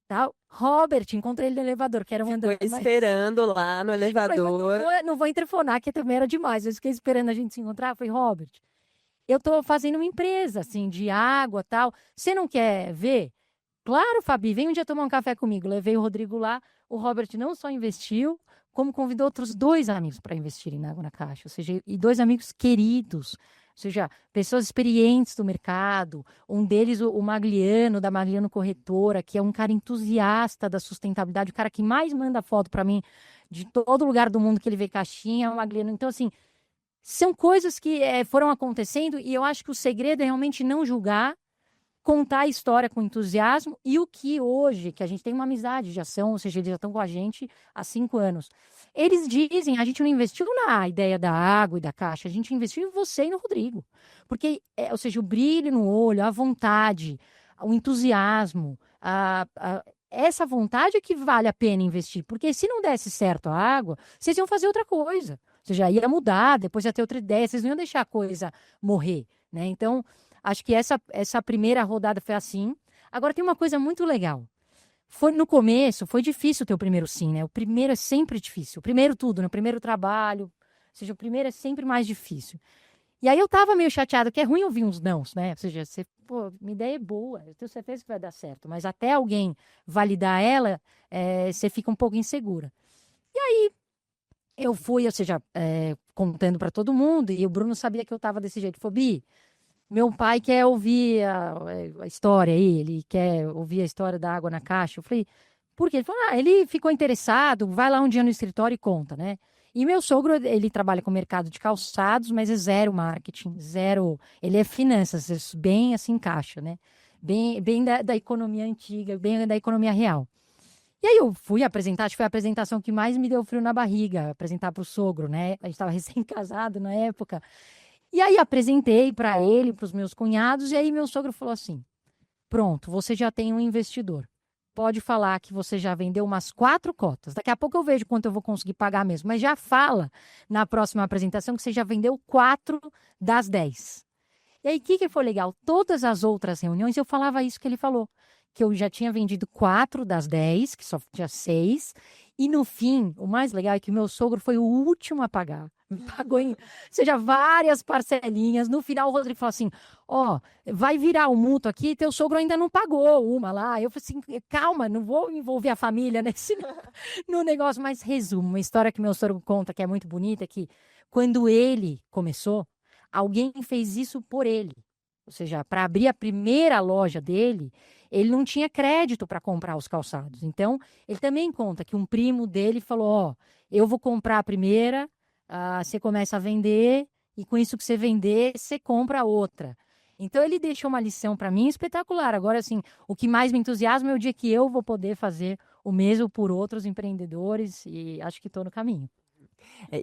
Tá, Robert, encontrei ele no elevador, que era um andar. Foi esperando lá no elevador. Não vou interfonar, que também era demais. Eu fiquei esperando a gente se encontrar. Falei: Robert, eu tô fazendo uma empresa, assim, de água e tal. Você não quer ver? Claro, Fabi, vem um dia tomar um café comigo. Levei o Rodrigo lá. O Robert não só investiu, como convidou outros 2 amigos para investirem na Água na Caixa. Ou seja, e 2 amigos queridos. Ou seja, pessoas experientes do mercado. Um deles, o Magliano, da Magliano Corretora, que é um cara entusiasta da sustentabilidade, o cara que mais manda foto para mim de todo lugar do mundo que ele vê caixinha, é o Magliano. Então, assim, são coisas que foram acontecendo e eu acho que o segredo é realmente não julgar, contar a história com entusiasmo e o que hoje, que a gente tem uma amizade, já são, ou seja, eles já estão com a gente há 5 anos. Eles dizem: a gente não investiu na ideia da água e da caixa, a gente investiu em você e no Rodrigo. Porque, ou seja, o brilho no olho, a vontade, o entusiasmo, essa vontade é que vale a pena investir. Porque se não desse certo a água, vocês iam fazer outra coisa. Ou seja, ia mudar, depois ia ter outra ideia, vocês não iam deixar a coisa morrer, né? Então, acho que essa primeira rodada foi assim. Agora, tem uma coisa muito legal. No começo, foi difícil ter o primeiro sim, né? O primeiro é sempre difícil. O primeiro tudo, né? O primeiro trabalho. Ou seja, o primeiro é sempre mais difícil. E aí eu tava meio chateada, que é ruim ouvir uns nãos, né? Ou seja, minha ideia é boa, eu tenho certeza que vai dar certo. Mas até alguém validar ela, você fica um pouco insegura. E aí, eu fui, ou seja, contando para todo mundo, e o Bruno sabia que eu tava desse jeito. Falou: Bi, meu pai quer ouvir a história aí, ele quer ouvir a história da Água na Caixa. Eu falei: por quê? Ele falou: ele ficou interessado, vai lá um dia no escritório e conta, né? E meu sogro, ele trabalha com o mercado de calçados, mas é zero marketing, zero... Ele é finanças, bem assim, caixa, né? Bem da economia antiga, bem da economia real. E aí eu fui apresentar, acho que foi a apresentação que mais me deu frio na barriga, apresentar para o sogro, né? A gente estava recém-casado na época. E aí apresentei para ele, para os meus cunhados, e aí meu sogro falou assim: pronto, você já tem um investidor. Pode falar que você já vendeu umas 4 cotas. Daqui a pouco eu vejo quanto eu vou conseguir pagar mesmo. Mas já fala na próxima apresentação que você já vendeu 4 das 10. E aí, o que foi legal? Todas as outras reuniões eu falava isso que ele falou. Que eu já tinha vendido 4 das 10, que só tinha 6. E no fim, o mais legal é que o meu sogro foi o último a pagar. Me pagou em, ou seja, várias parcelinhas. No final, o Rodrigo falou assim: ó, vai virar o mútuo aqui, teu sogro ainda não pagou uma lá. Eu falei assim: calma, não vou envolver a família nesse no negócio. Mas resumo, uma história que meu sogro conta, que é muito bonita, é que quando ele começou, alguém fez isso por ele. Ou seja, para abrir a primeira loja dele, ele não tinha crédito para comprar os calçados. Então, ele também conta que um primo dele falou: ó, eu vou comprar a primeira, você começa a vender, e com isso que você vender, você compra a outra. Então, ele deixou uma lição para mim espetacular. Agora, assim, o que mais me entusiasma é o dia que eu vou poder fazer o mesmo por outros empreendedores, e acho que estou no caminho.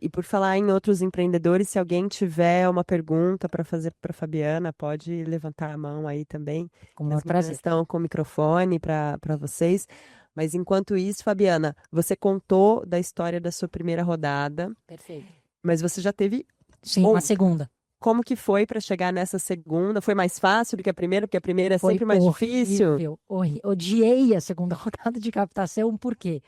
E por falar em outros empreendedores, se alguém tiver uma pergunta para fazer para Fabiana, pode levantar a mão aí também. Com o As maior meninas prazer. estão com o microfone para vocês. Mas enquanto isso, Fabiana, você contou da história da sua primeira rodada, Perfeito. mas você já teve Sim, uma outra. segunda. Como que foi para chegar nessa segunda? Foi mais fácil do que a primeira? Porque a primeira é Foi sempre mais difícil. horrível, Odiei a segunda rodada de captação, por quê?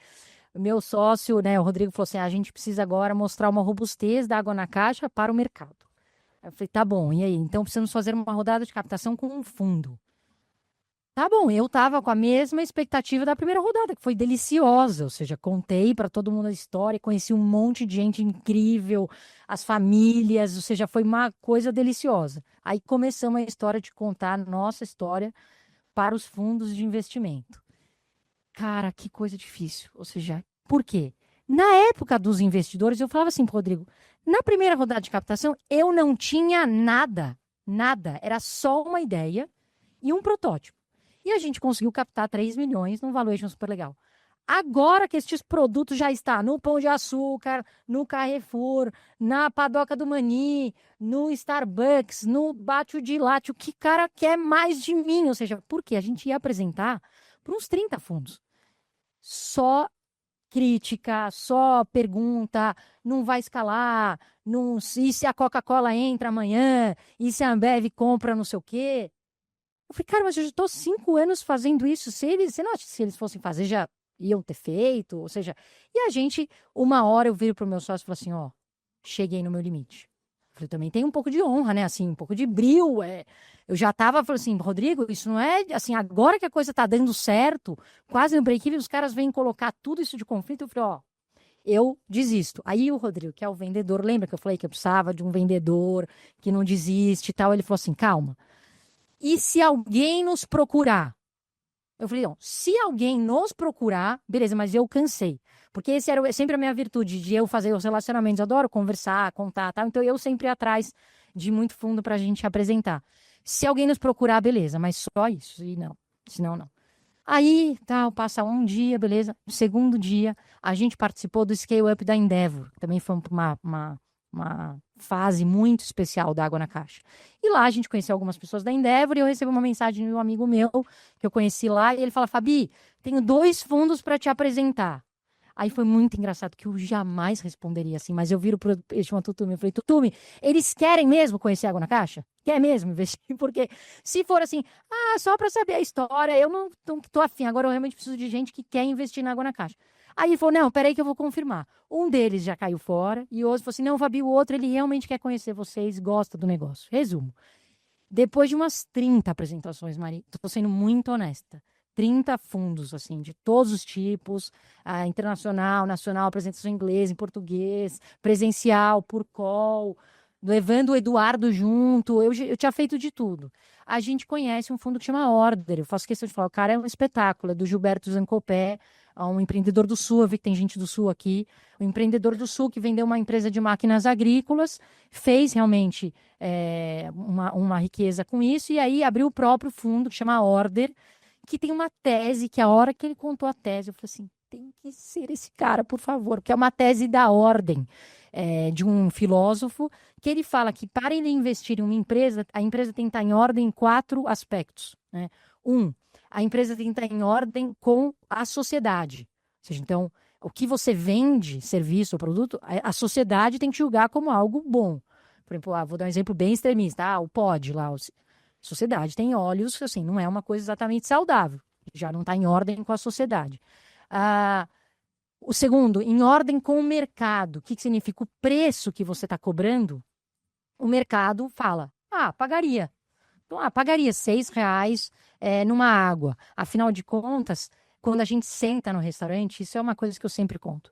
O meu sócio, né, o Rodrigo, falou assim: a gente precisa agora mostrar uma robustez da água na caixa para o mercado. Eu falei: tá bom, e aí? Então precisamos fazer uma rodada de captação com um fundo. Tá bom, eu estava com a mesma expectativa da primeira rodada, que foi deliciosa. Ou seja, contei para todo mundo a história, conheci um monte de gente incrível, as famílias, ou seja, foi uma coisa deliciosa. Aí começamos a história de contar a nossa história para os fundos de investimento. Cara, que coisa difícil. Ou seja, por quê? Na época dos investidores, eu falava assim, pro Rodrigo, na primeira rodada de captação, eu não tinha nada, nada. Era só uma ideia e um protótipo. E a gente conseguiu captar 3 milhões num valuation super legal. Agora que estes produtos já estão no Pão de Açúcar, no Carrefour, na Padoca do Mani, no Starbucks, no Bate o de Latte, o que cara quer mais de mim? Ou seja, porque a gente ia apresentar para uns 30 fundos. Só crítica, só pergunta, não vai escalar, não, e se a Coca-Cola entra amanhã, e se a Ambev compra não sei o quê. Eu falei: cara, mas eu já estou 5 anos fazendo isso. Você não acha que se eles fossem fazer, já iam ter feito? Ou seja, e a gente, uma hora eu viro para o meu sócio e falo assim: ó, cheguei no meu limite. Eu falei: também tem um pouco de honra, né? Assim, um pouco de brio. Eu já estava, falando assim: Rodrigo, isso não é, assim, agora que a coisa está dando certo, quase no break-even, os caras vêm colocar tudo isso de conflito. Eu falei: ó, eu desisto. Aí o Rodrigo, que é o vendedor, lembra que eu falei que eu precisava de um vendedor que não desiste e tal? Ele falou assim: calma. E se alguém nos procurar? Eu falei: não, se alguém nos procurar, beleza, mas eu cansei. Porque esse era sempre a minha virtude, de eu fazer os relacionamentos. Adoro conversar, contar, tal. Então eu sempre ia atrás de muito fundo para a gente apresentar. Se alguém nos procurar, beleza, mas só isso. E não, senão não. Aí, tal, passa um dia, beleza. No segundo dia, a gente participou do Scale Up da Endeavor. Também foi uma fase muito especial da Água na Caixa. E lá a gente conheceu algumas pessoas da Endeavor e eu recebi uma mensagem de um amigo meu que eu conheci lá e ele fala: Fabi, tenho 2 fundos para te apresentar. Aí foi muito engraçado, que eu jamais responderia assim, mas eu viro para ele, chama Tutumi, eu falei: Tutumi, eles querem mesmo conhecer Água na Caixa? Quer mesmo investir? Porque se for assim, só para saber a história, eu não tô afim, agora eu realmente preciso de gente que quer investir na Água na Caixa. Aí ele falou: não, peraí que eu vou confirmar. Um deles já caiu fora e o outro falou assim: não, Fabi, o outro ele realmente quer conhecer vocês, gosta do negócio. Resumo. Depois de umas 30 apresentações, Mari, estou sendo muito honesta. 30 fundos, assim, de todos os tipos, internacional, nacional, apresentação em inglês, em português, presencial, por call, levando o Eduardo junto, eu tinha feito de tudo. A gente conhece um fundo que chama Order, eu faço questão de falar, o cara é um espetáculo, é do Gilberto Zancopé, um empreendedor do Sul, eu vi que tem gente do Sul aqui, um empreendedor do Sul que vendeu uma empresa de máquinas agrícolas, fez realmente uma riqueza com isso, e aí abriu o próprio fundo que chama Order, que tem uma tese, que a hora que ele contou a tese, eu falei assim: tem que ser esse cara, por favor, que é uma tese da ordem de um filósofo, que ele fala que para ele investir em uma empresa, a empresa tem que estar em ordem em 4 aspectos, né? A empresa tem que estar em ordem com a sociedade. Ou seja, então, o que você vende, serviço ou produto, a sociedade tem que julgar como algo bom. Por exemplo, vou dar um exemplo bem extremista. O pod lá, a sociedade tem olhos, assim, não é uma coisa exatamente saudável. Já não está em ordem com a sociedade. O segundo, em ordem com o mercado. O que significa? O preço que você está cobrando, o mercado fala, pagaria. Então, pagaria R$ 6 numa água. Afinal de contas, quando a gente senta no restaurante, isso é uma coisa que eu sempre conto.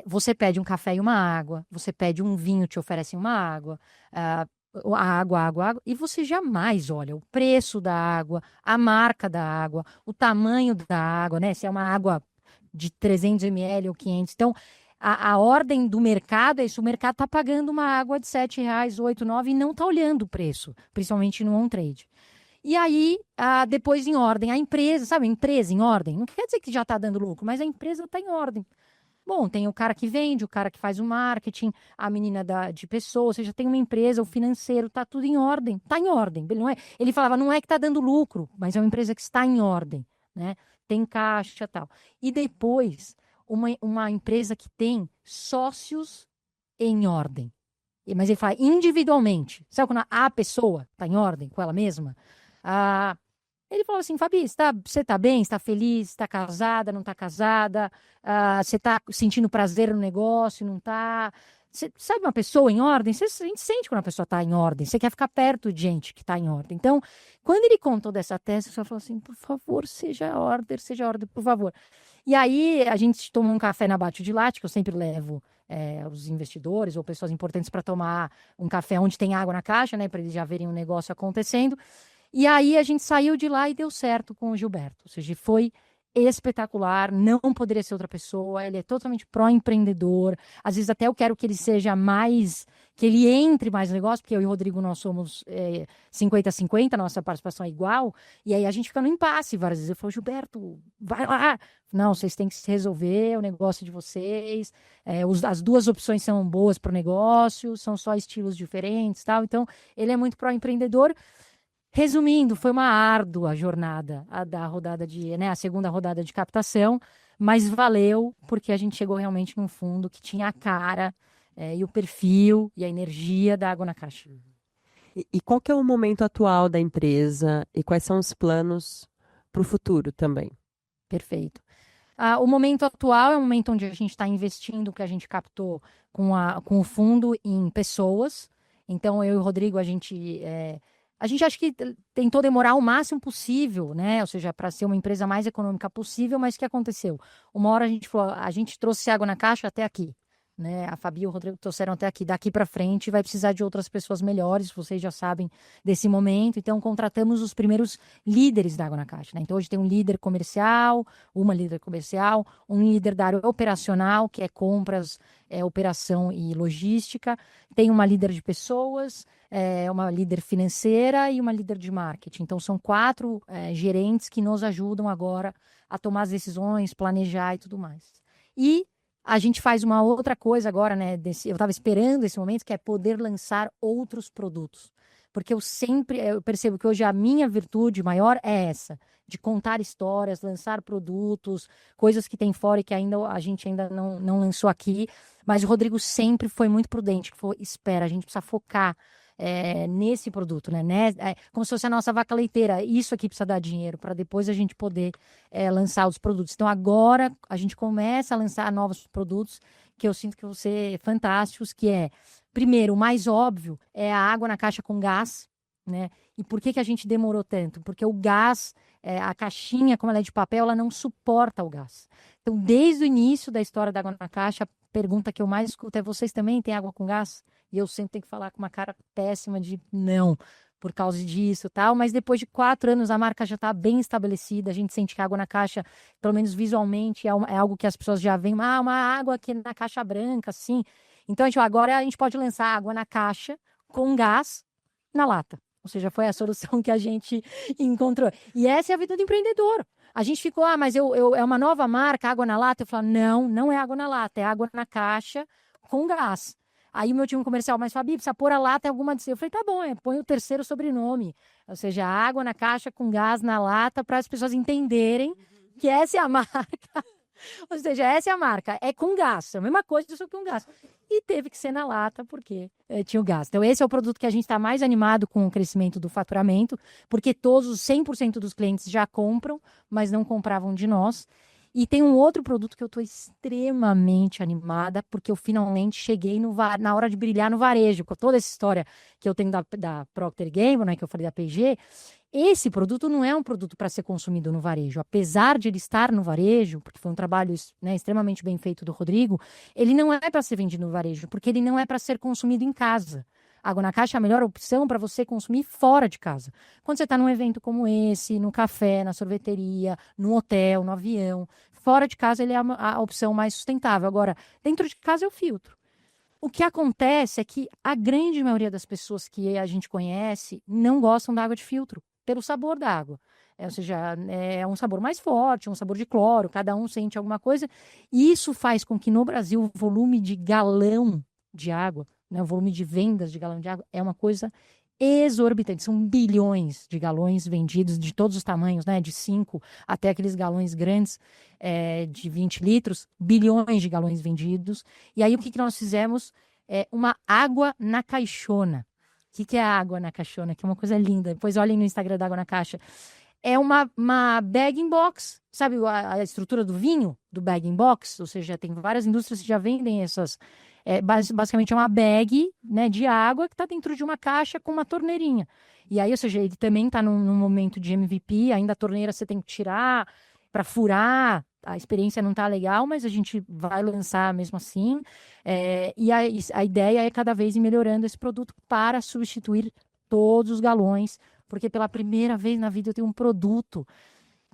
Você pede um café e uma água, você pede um vinho, te oferecem uma água, água, e você jamais olha o preço da água, a marca da água, o tamanho da água, né? Se é uma água de 300 ml ou 500. Então, a ordem do mercado é isso. O mercado está pagando uma água de R$ 7, 8, 9 e não está olhando o preço, principalmente no on-trade. E aí, depois em ordem, a empresa, sabe? A empresa em ordem. Não quer dizer que já está dando lucro, mas a empresa está em ordem. Bom, tem o cara que vende, o cara que faz o marketing, a menina de pessoas, ou seja, tem uma empresa, o financeiro, está tudo em ordem. Está em ordem. Não é, ele falava, não é que está dando lucro, mas é uma empresa que está em ordem, né? Tem caixa e tal. E depois, uma empresa que tem sócios em ordem. Mas ele fala individualmente. Sabe quando a pessoa está em ordem com ela mesma? Ele falou assim, Fabi, você está bem? Está feliz? Está casada? Não está casada? Você está sentindo prazer no negócio? Não está? Sabe uma pessoa em ordem? A gente sente quando a pessoa está em ordem. Você quer ficar perto de gente que está em ordem. Então, quando ele contou dessa tese, você falou assim, por favor, seja ordem, por favor. E aí, a gente tomou um café na Bate de Latte, que eu sempre levo os investidores ou pessoas importantes para tomar um café onde tem água na caixa, né? Para eles já verem o negócio acontecendo. E aí, a gente saiu de lá e deu certo com o Gilberto. Ou seja, foi espetacular, não poderia ser outra pessoa, ele é totalmente pró-empreendedor, às vezes até eu quero que ele seja mais, que ele entre mais no negócio, porque eu e o Rodrigo, nós somos 50-50, nossa participação é igual, e aí a gente fica no impasse várias vezes, eu falo, Gilberto, vai lá, não, vocês têm que se resolver, o negócio de vocês, as duas opções são boas para o negócio, são só estilos diferentes, tal, então ele é muito pró-empreendedor. Resumindo, foi uma árdua jornada da rodada a segunda rodada de captação, mas valeu porque a gente chegou realmente num fundo que tinha a cara e o perfil e a energia da Água na Caixa. E qual que é o momento atual da empresa e quais são os planos para o futuro também? Perfeito. O momento atual é um momento onde a gente está investindo o que a gente captou com o fundo em pessoas. Então, eu e o Rodrigo, a gente acho que tentou demorar o máximo possível, né? Ou seja, para ser uma empresa mais econômica possível, mas o que aconteceu? Uma hora a gente falou, a gente trouxe Água na Caixa até aqui, né? A Fabi e o Rodrigo trouxeram até aqui. Daqui para frente vai precisar de outras pessoas melhores, vocês já sabem desse momento. Então, contratamos os primeiros líderes da Água na Caixa, né? Então, hoje tem um líder comercial, uma líder comercial, um líder da área operacional, que é compras, operação e logística. Tem uma líder de pessoas, uma líder financeira e uma líder de marketing. Então, são 4 gerentes que nos ajudam agora a tomar as decisões, planejar e tudo mais. E a gente faz uma outra coisa agora, né? Eu estava esperando esse momento, que é poder lançar outros produtos. Porque eu percebo que hoje a minha virtude maior é essa, de contar histórias, lançar produtos, coisas que tem fora e que a gente ainda não lançou aqui. Mas o Rodrigo sempre foi muito prudente, que falou, espera, a gente precisa focar nesse produto, né? Como se fosse a nossa vaca leiteira. Isso aqui precisa dar dinheiro para depois a gente poder lançar os produtos. Então, agora a gente começa a lançar novos produtos que eu sinto que vão ser fantásticos, que primeiro, o mais óbvio é a Água na Caixa com gás, né? E por que a gente demorou tanto? Porque o gás, a caixinha, como ela é de papel, ela não suporta o gás. Então, desde o início da história da Água na Caixa, a pergunta que eu mais escuto é: vocês também têm água com gás? E eu sempre tenho que falar com uma cara péssima de não, por causa disso e tal. Mas depois de 4 anos, a marca já está bem estabelecida. A gente sente que a Água na Caixa, pelo menos visualmente, é algo que as pessoas já veem. Uma água aqui na caixa branca, assim. Então, agora a gente pode lançar Água na Caixa com gás na lata. Ou seja, foi a solução que a gente encontrou. E essa é a vida do empreendedor. A gente ficou, mas é uma nova marca, água na lata? Eu falo, não, não é água na lata, é água na caixa com gás. Aí o meu time comercial, mas Fabi, precisa pôr a lata em alguma... Eu falei, tá bom, põe o terceiro sobrenome. Ou seja, água na caixa com gás na lata, para as pessoas entenderem que essa é a marca. Ou seja, essa é a marca, é com gás, é a mesma coisa, só que com gás. E teve que ser na lata, porque tinha o gás. Então, esse é o produto que a gente está mais animado com o crescimento do faturamento, porque todos os 100% dos clientes já compram, mas não compravam de nós. E tem um outro produto que eu estou extremamente animada, porque eu finalmente cheguei na hora de brilhar no varejo, com toda essa história que eu tenho da Procter & Gamble, né, que eu falei da P&G. Esse produto não é um produto para ser consumido no varejo. Apesar de ele estar no varejo, porque foi um trabalho, né, extremamente bem feito do Rodrigo, ele não é para ser vendido no varejo, porque ele não é para ser consumido em casa. Água na caixa é a melhor opção para você consumir fora de casa. Quando você está num evento como esse, no café, na sorveteria, no hotel, no avião, fora de casa ele é a opção mais sustentável. Agora, dentro de casa eu filtro. O que acontece é que a grande maioria das pessoas que a gente conhece não gostam da água de filtro, pelo sabor da água. Ou seja, é um sabor mais forte, um sabor de cloro, cada um sente alguma coisa. E isso faz com que no Brasil o volume de galão de água, né, o volume de vendas de galão de água é uma coisa exorbitante. São bilhões de galões vendidos de todos os tamanhos, né, de 5 até aqueles galões grandes de 20 litros, bilhões de galões vendidos. E aí o que nós fizemos? Uma água na caixona. O que é a água na caixona? Que é uma coisa linda. Depois olhem no Instagram da Água na Caixa. É uma bag-in-box. Sabe a estrutura do vinho? Do bag-in-box? Ou seja, tem várias indústrias que já vendem essas. Basicamente é uma bag, né, de água que está dentro de uma caixa com uma torneirinha. E aí, ou seja, ele também está num momento de MVP. Ainda a torneira você tem que tirar para furar. A experiência não está legal, mas a gente vai lançar mesmo assim. E a ideia é cada vez ir melhorando esse produto para substituir todos os galões, porque pela primeira vez na vida eu tenho um produto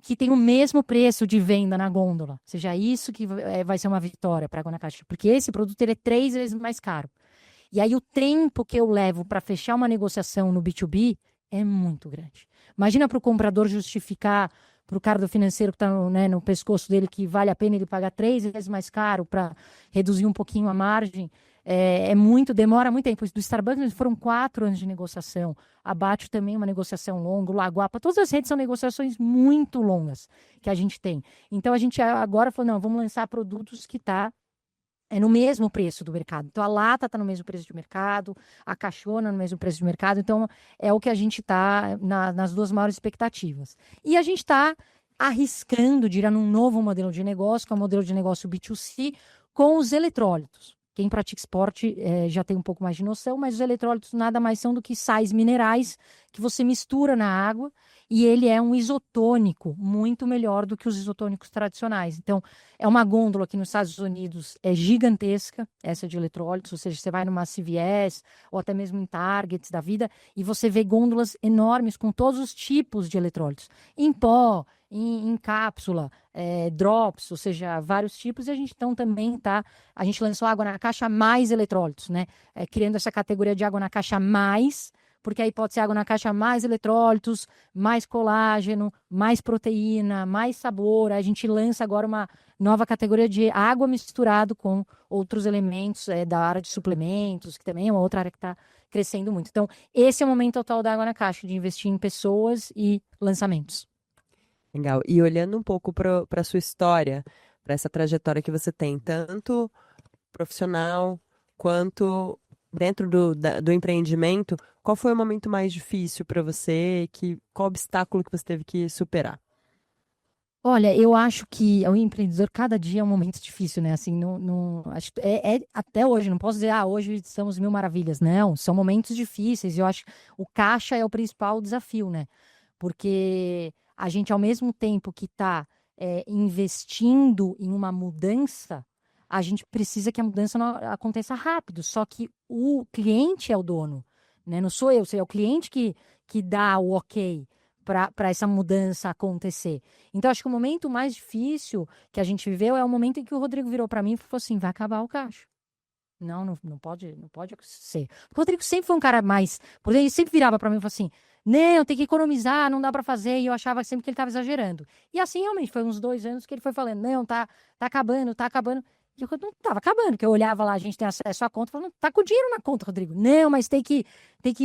que tem o mesmo preço de venda na gôndola. Ou seja, isso que vai ser uma vitória para a Água na Caixa, porque esse produto ele é 3 vezes mais caro. E aí o tempo que eu levo para fechar uma negociação no B2B é muito grande. Imagina para o comprador justificar para o cara do financeiro que está no pescoço dele que vale a pena ele pagar 3 vezes mais caro para reduzir um pouquinho a margem. Demora muito tempo. Do Starbucks foram 4 anos de negociação. A BAT também uma negociação longa, o Lagoapa, todas as redes são negociações muito longas que a gente tem. Então a gente agora falou, não, vamos lançar produtos que no mesmo preço do mercado. Então, a lata está no mesmo preço de mercado, a caixona no mesmo preço de mercado. Então, é o que a gente está nas 2 maiores expectativas. E a gente está arriscando de ir num novo modelo de negócio, que é o modelo de negócio B2C, com os eletrólitos. Quem pratica esporte já tem um pouco mais de noção, mas os eletrólitos nada mais são do que sais minerais que você mistura na água e ele é um isotônico muito melhor do que os isotônicos tradicionais. Então, é uma gôndola que nos Estados Unidos é gigantesca, essa de eletrólitos, ou seja, você vai numa CVS ou até mesmo em Targets da vida e você vê gôndolas enormes com todos os tipos de eletrólitos, em pó, em cápsula, drops, ou seja, vários tipos, e a gente então também a gente lançou água na caixa mais eletrólitos, né? Criando essa categoria de água na caixa mais, porque aí pode ser água na caixa mais eletrólitos, mais colágeno, mais proteína, mais sabor. A gente lança agora uma nova categoria de água misturado com outros elementos da área de suplementos, que também é uma outra área que está crescendo muito. Então, esse é o momento total da água na caixa, de investir em pessoas e lançamentos. Legal. E olhando um pouco para a sua história, para essa trajetória que você tem, tanto profissional quanto dentro do empreendimento, qual foi o momento mais difícil para você? Qual obstáculo que você teve que superar? Olha, eu acho que o empreendedor, cada dia é um momento difícil, né? Assim, acho, até hoje, não posso dizer, hoje estamos mil maravilhas. Não, são momentos difíceis. Eu acho que o caixa é o principal desafio, né? Porque a gente, ao mesmo tempo que está investindo em uma mudança, a gente precisa que a mudança não aconteça rápido. Só que o cliente é o dono, né? Não sou eu, é o cliente que dá o ok para essa mudança acontecer. Então, acho que o momento mais difícil que a gente viveu é o momento em que o Rodrigo virou para mim e falou assim, vai acabar o caixa. Não pode ser. O Rodrigo sempre foi um cara mais... Ele sempre virava para mim e falou assim, não, tem que economizar, não dá para fazer, e eu achava sempre que ele estava exagerando. E assim, realmente, foi uns 2 anos que ele foi falando, não, tá acabando, tá acabando. E eu não tava acabando, porque eu olhava lá, a gente tem acesso à conta, falando, tá com dinheiro na conta, Rodrigo. Não, mas tem que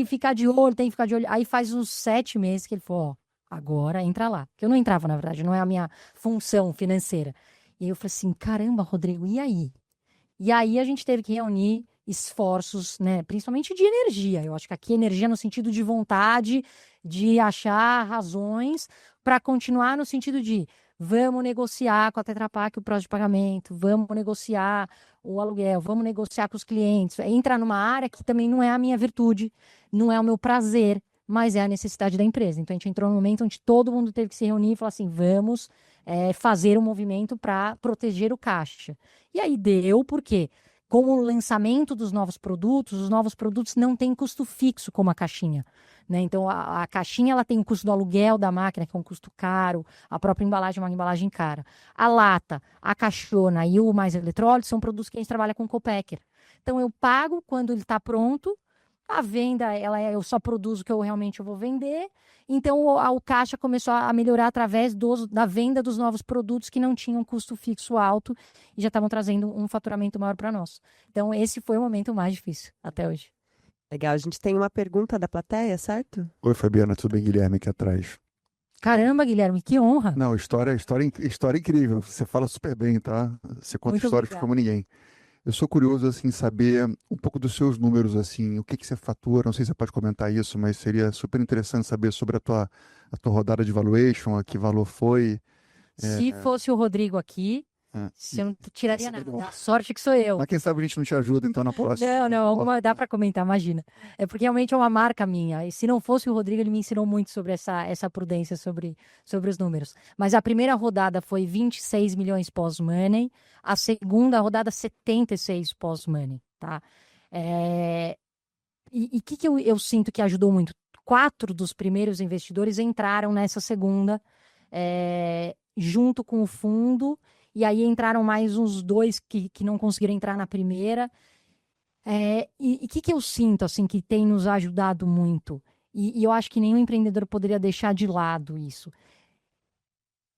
ficar de olho, tem que ficar de olho. Aí faz uns 7 meses que ele falou, ó, agora entra lá. Porque eu não entrava, na verdade, não é a minha função financeira. E aí eu falei assim, caramba, Rodrigo, e aí? E aí a gente teve que reunir esforços, né, principalmente de energia. Eu acho que aqui energia no sentido de vontade, de achar razões para continuar no sentido de vamos negociar com a Tetra Pak o prazo de pagamento, vamos negociar o aluguel, vamos negociar com os clientes. Entra numa área que também não é a minha virtude, não é o meu prazer, mas é a necessidade da empresa. Então a gente entrou num momento onde todo mundo teve que se reunir e falar assim, vamos fazer um movimento para proteger o caixa. E aí deu, porque com o lançamento dos novos produtos, os novos produtos não têm custo fixo como a caixinha, né? Então a caixinha ela tem o custo do aluguel da máquina, que é um custo caro, a própria embalagem é uma embalagem cara. A lata, a caixona e o mais eletrólito são produtos que a gente trabalha com Copacker. Então eu pago quando ele está pronto, a venda eu só produzo o que eu realmente vou vender. Então, o caixa começou a melhorar através da venda dos novos produtos que não tinham custo fixo alto e já estavam trazendo um faturamento maior para nós. Então, esse foi o momento mais difícil até hoje. Legal, a gente tem uma pergunta da plateia, certo? Oi, Fabiana, tudo bem? Guilherme aqui atrás. Caramba, Guilherme, que honra! Não, história incrível. Você fala super bem, tá? Você conta Muito histórias obrigada. como ninguém. Eu sou curioso, assim, saber um pouco dos seus números, assim, o que que você fatura, não sei se você pode comentar isso, mas seria super interessante saber sobre a tua rodada de valuation, a que valor foi. Se fosse o Rodrigo aqui, É, eu não tiraria seria nada. bom. A sorte que sou eu. Mas quem sabe a gente não te ajuda, então, na próxima. Não, dá para comentar, imagina. É porque realmente é uma marca minha. E se não fosse o Rodrigo, ele me ensinou muito sobre essa prudência sobre os números. Mas a primeira rodada foi 26 milhões pós-money, a segunda rodada 76 pós-money, tá? E o que eu sinto que ajudou muito? 4 dos primeiros investidores entraram nessa segunda, junto com o fundo, e aí entraram mais uns 2 que não conseguiram entrar na primeira. E o que eu sinto, assim, que tem nos ajudado muito, e eu acho que nenhum empreendedor poderia deixar de lado isso,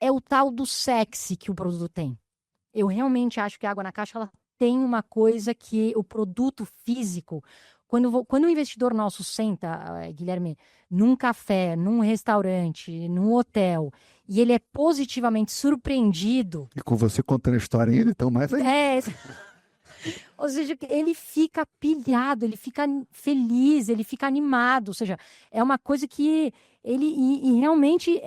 é o tal do sexy que o produto tem. Eu realmente acho que a Água na Caixa ela tem uma coisa que o produto físico, quando o investidor nosso senta, Guilherme, num café, num restaurante, num hotel, e ele é positivamente surpreendido. E com você contando a história ainda, então mais ainda. Ou seja, ele fica pilhado, ele fica feliz, ele fica animado. Ou seja, é uma coisa que e realmente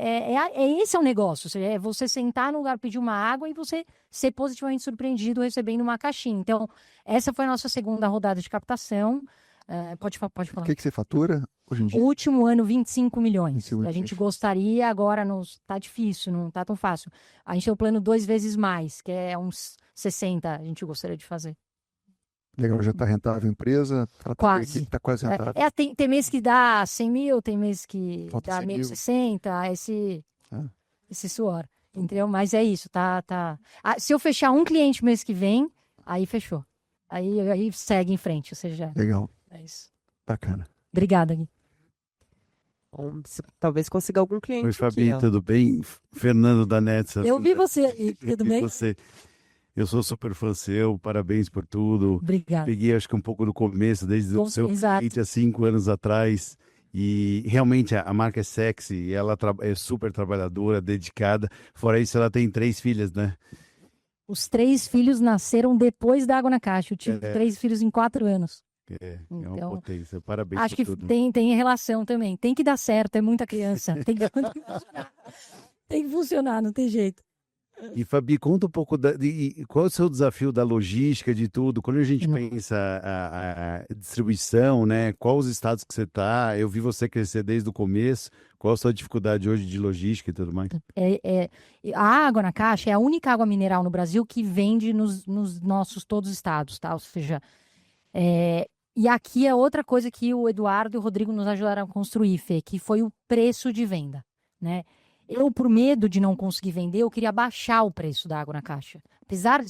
esse é o negócio. Ou seja, é você sentar no lugar, pedir uma água e você ser positivamente surpreendido recebendo uma caixinha. Então, essa foi a nossa segunda rodada de captação. Pode falar. O que que você fatura hoje em O dia? último ano, 25 milhões. 25 A gente gostaria, agora tá difícil, não tá tão fácil. A gente tem o plano 2 vezes mais, que é uns 60 a gente gostaria de fazer. Legal, já está rentável a empresa? Ela Quase. Está quase rentável. Tem mês que dá 100 mil, tem mês que Falta dá 100 meio mil. 60, Ah. esse suor. Entendeu? Mas é isso, tá. Se eu fechar um cliente mês que vem, aí fechou. Aí segue em frente, ou seja, Legal, é isso. bacana. Obrigada, Gui. Bom, talvez consiga algum cliente Oi, aqui, Fabi, ó. tudo bem? Fernando da Nets. Eu vi você aí, tudo E bem? você? Eu sou super fã seu, parabéns por tudo. Obrigada. Peguei, acho que um pouco do começo, desde o seu Exato. cliente há 5 anos atrás. E realmente a marca é sexy, ela é super trabalhadora, dedicada. Fora isso, ela tem 3 filhas, né? Os 3 filhos nasceram depois da Água na Caixa. Eu tive 3 filhos em 4 anos. É uma Então, potência. Parabéns acho por que tudo. tem relação também. Tem que dar certo, é muita criança. Tem que funcionar. Tem que funcionar, não tem jeito. E Fabi, conta um pouco qual é o seu desafio da logística, de tudo. Quando a gente Não. pensa a distribuição, né? Quais os estados que você está? Eu vi você crescer desde o começo. Qual a sua dificuldade hoje de logística e tudo mais? A Água na Caixa é a única água mineral no Brasil que vende nos nossos todos os estados, tá? Ou seja, e aqui é outra coisa que o Eduardo e o Rodrigo nos ajudaram a construir, Fê, que foi o preço de venda, né? Eu, por medo de não conseguir vender, eu queria baixar o preço da Água na Caixa.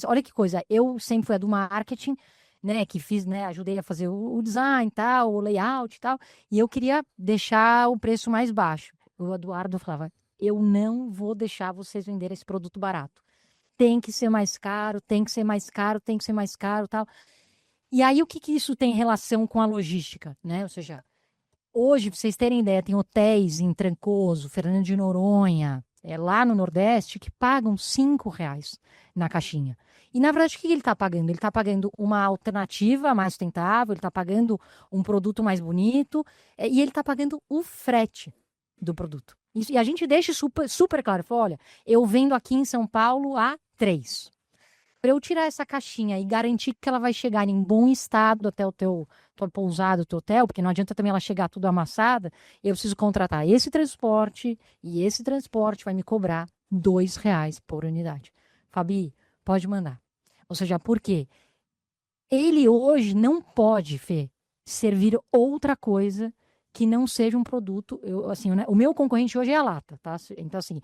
Olha que coisa, eu sempre fui a do marketing, né, que fiz, né, ajudei a fazer o design, tal, o layout e tal, e eu queria deixar o preço mais baixo. O Eduardo falava, eu não vou deixar vocês venderem esse produto barato. Tem que ser mais caro, tem que ser mais caro, tem que ser mais caro, tal. E aí, o que que isso tem relação com a logística, né? Ou seja, hoje, pra vocês terem ideia, tem hotéis em Trancoso, Fernando de Noronha, lá no Nordeste, que pagam R$ 5 na caixinha. E, na verdade, o que ele está pagando? Ele está pagando uma alternativa mais sustentável, ele está pagando um produto mais bonito, e ele está pagando o frete do produto. E a gente deixa super, super claro. Fala, olha, eu vendo aqui em São Paulo a 3. Para eu tirar essa caixinha e garantir que ela vai chegar em bom estado até tua pousada, o teu hotel, porque não adianta também ela chegar tudo amassada, eu preciso contratar esse transporte, e esse transporte vai me cobrar R$ 2 por unidade. Fabi, pode mandar. Ou seja, por quê? Ele hoje não pode, Fê, servir outra coisa que não seja um produto. O meu concorrente hoje é a lata, tá? Então, assim,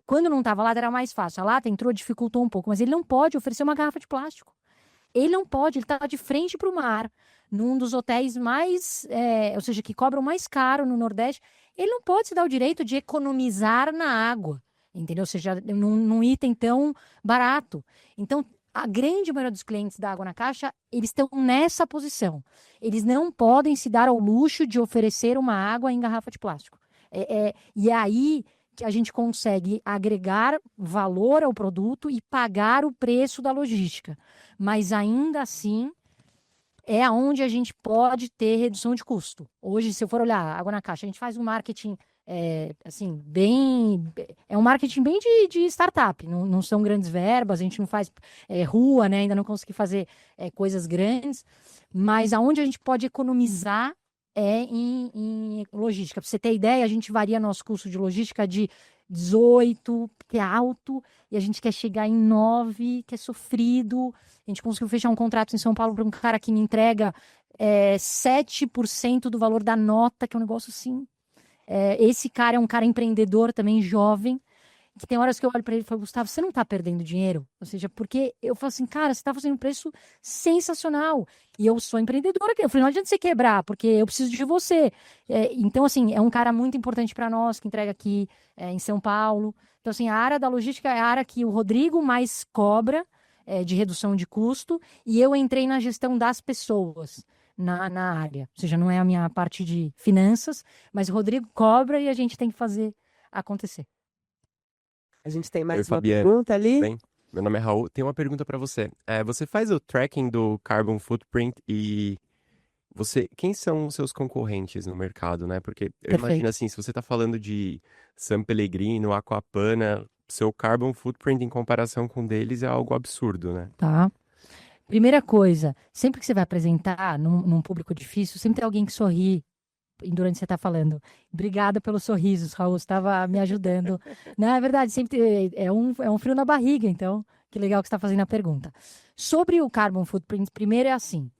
quando não estava a lata era mais fácil. A lata entrou, dificultou um pouco, mas ele não pode oferecer uma garrafa de plástico. Ele não pode, ele está de frente para o mar, num dos hotéis mais, ou seja, que cobram mais caro no Nordeste. Ele não pode se dar o direito de economizar na água, entendeu? Ou seja, num item tão barato. Então, a grande maioria dos clientes da Água na Caixa, eles estão nessa posição. Eles não podem se dar ao luxo de oferecer uma água em garrafa de plástico. E é aí que a gente consegue agregar valor ao produto e pagar o preço da logística. Mas ainda assim, é onde a gente pode ter redução de custo. Hoje, se eu for olhar Água na Caixa, a gente faz um marketing assim, é um marketing bem de startup, não são grandes verbas, a gente não faz rua, né? Ainda não consegui fazer coisas grandes, mas aonde a gente pode economizar em logística. Para você ter ideia, a gente varia nosso custo de logística de 18, que é alto, e a gente quer chegar em 9, que é sofrido. A gente conseguiu fechar um contrato em São Paulo para um cara que me entrega 7% do valor da nota, que é um negócio assim. Esse cara é um cara empreendedor também, jovem, que tem horas que eu olho para ele e falo, Gustavo, você não está perdendo dinheiro? Ou seja, porque eu falo assim, cara, você está fazendo um preço sensacional. E eu sou empreendedora. Eu falei, não adianta você quebrar, porque eu preciso de você. Então, assim, é um cara muito importante para nós, que entrega aqui em São Paulo. Então, assim, a área da logística é a área que o Rodrigo mais cobra de redução de custo, e eu entrei na gestão das pessoas na área. Ou seja, não é a minha parte de finanças, mas o Rodrigo cobra e a gente tem que fazer acontecer. A gente tem Oi, mais uma Fabiana. pergunta ali. Bem, meu nome é Raul. Tem uma pergunta para você. Você faz o tracking do carbon footprint e quem são os seus concorrentes no mercado, né? Porque eu imagino Perfeito. assim, se você está falando de San Pellegrino, Aquapana, seu carbon footprint em comparação com deles é algo absurdo, né? Tá? Primeira coisa, sempre que você vai apresentar num público difícil, sempre tem alguém que sorri durante que você está falando. Obrigada pelos sorrisos, Raul, você estava me ajudando. Não, é verdade, sempre é um frio na barriga, então, que legal que você está fazendo a pergunta. Sobre o carbon footprint, primeiro é assim,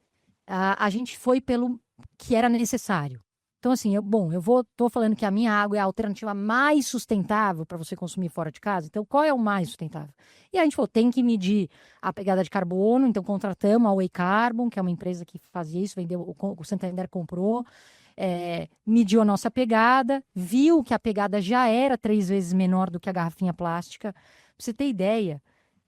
a gente foi pelo que era necessário. Então, assim, estou falando que a minha água é a alternativa mais sustentável para você consumir fora de casa. Então, qual é o mais sustentável? E a gente falou, tem que medir a pegada de carbono. Então, contratamos a Way Carbon, que é uma empresa que fazia isso, vendeu, o Santander comprou, mediu a nossa pegada, viu que a pegada já era 3 vezes menor do que a garrafinha plástica. Para você ter ideia,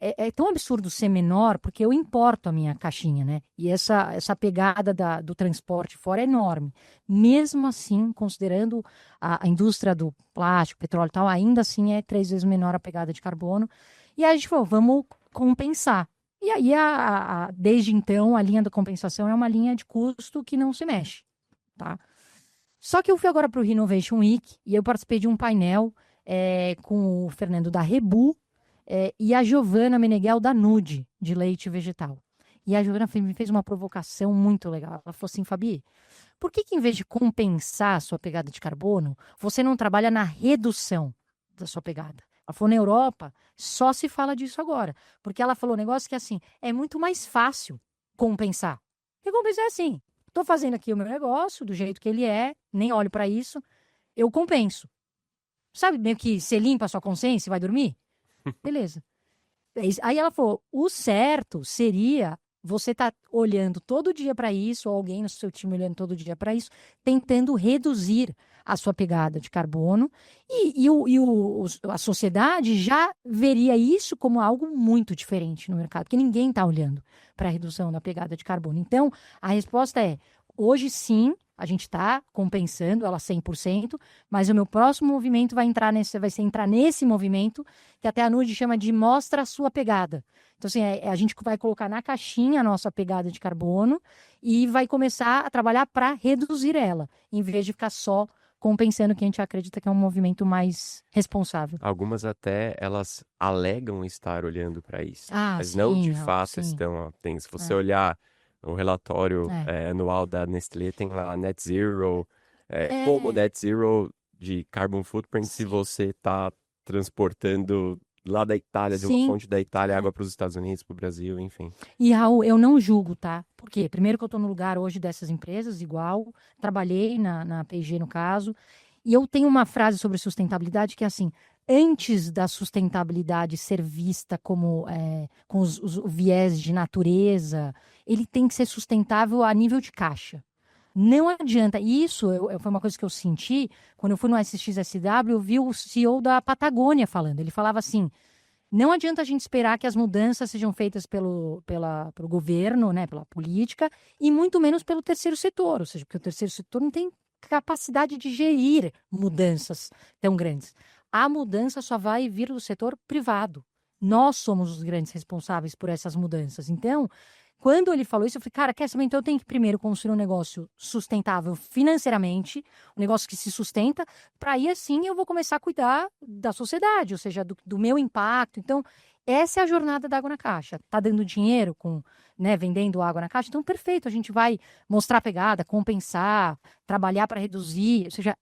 é tão absurdo ser menor, porque eu importo a minha caixinha, né? E essa pegada do transporte fora é enorme. Mesmo assim, considerando a indústria do plástico, petróleo e tal, ainda assim é 3 vezes menor a pegada de carbono. E aí a gente falou, vamos compensar. E aí, desde então, a linha da compensação é uma linha de custo que não se mexe, tá? Só que eu fui agora para o Renovation Week e eu participei de um painel com o Fernando da Rebu, e a Giovana Meneghel da Nude, de leite vegetal. E a Giovana me fez uma provocação muito legal. Ela falou assim, Fabi, por que em vez de compensar a sua pegada de carbono, você não trabalha na redução da sua pegada? Ela falou, na Europa, só se fala disso agora. Porque ela falou um negócio que, assim, é muito mais fácil compensar. Porque compensar é assim, estou fazendo aqui o meu negócio, do jeito que ele é, nem olho para isso, eu compenso. Sabe, meio que você limpa a sua consciência e vai dormir? Beleza. Aí ela falou, o certo seria você está olhando todo dia para isso, ou alguém no seu time olhando todo dia para isso, tentando reduzir a sua pegada de carbono, a sociedade já veria isso como algo muito diferente no mercado, porque ninguém está olhando para a redução da pegada de carbono. Então, a resposta é, hoje sim, a gente está compensando ela 100%, mas o meu próximo movimento vai ser entrar nesse movimento, que até a Nudi chama de mostra a sua pegada. Então, assim, a gente vai colocar na caixinha a nossa pegada de carbono e vai começar a trabalhar para reduzir ela, em vez de ficar só compensando que a gente acredita que é um movimento mais responsável. Algumas até, elas alegam estar olhando para isso, mas Sim, não de fato sim. estão. Se você olhar o relatório É. anual da Nestlé, tem lá Net Zero, como Net Zero de Carbon Footprint, se você está transportando lá da Itália, de uma Sim. fonte da Itália, água para os Estados Unidos, para o Brasil, enfim. E, Raul, eu não julgo, tá? Por quê? Primeiro que eu estou no lugar hoje dessas empresas, igual, trabalhei na P&G no caso, e eu tenho uma frase sobre sustentabilidade que é assim, antes da sustentabilidade ser vista como com o viés de natureza, ele tem que ser sustentável a nível de caixa. Não adianta. Isso foi uma coisa que eu senti quando eu fui no SXSW, eu vi o CEO da Patagônia falando. Ele falava assim, não adianta a gente esperar que as mudanças sejam feitas pelo governo, né, pela política, e muito menos pelo terceiro setor, ou seja, porque o terceiro setor não tem capacidade de gerir mudanças tão grandes. A mudança só vai vir do setor privado. Nós somos os grandes responsáveis por essas mudanças. Então, quando ele falou isso, eu falei, cara, quer saber? Então eu tenho que primeiro construir um negócio sustentável financeiramente, um negócio que se sustenta, para aí assim eu vou começar a cuidar da sociedade, ou seja, do meu impacto. Então, essa é a jornada da água na caixa. Tá dando dinheiro vendendo água na caixa? Então, perfeito, a gente vai mostrar a pegada, compensar, trabalhar para reduzir. Ou seja,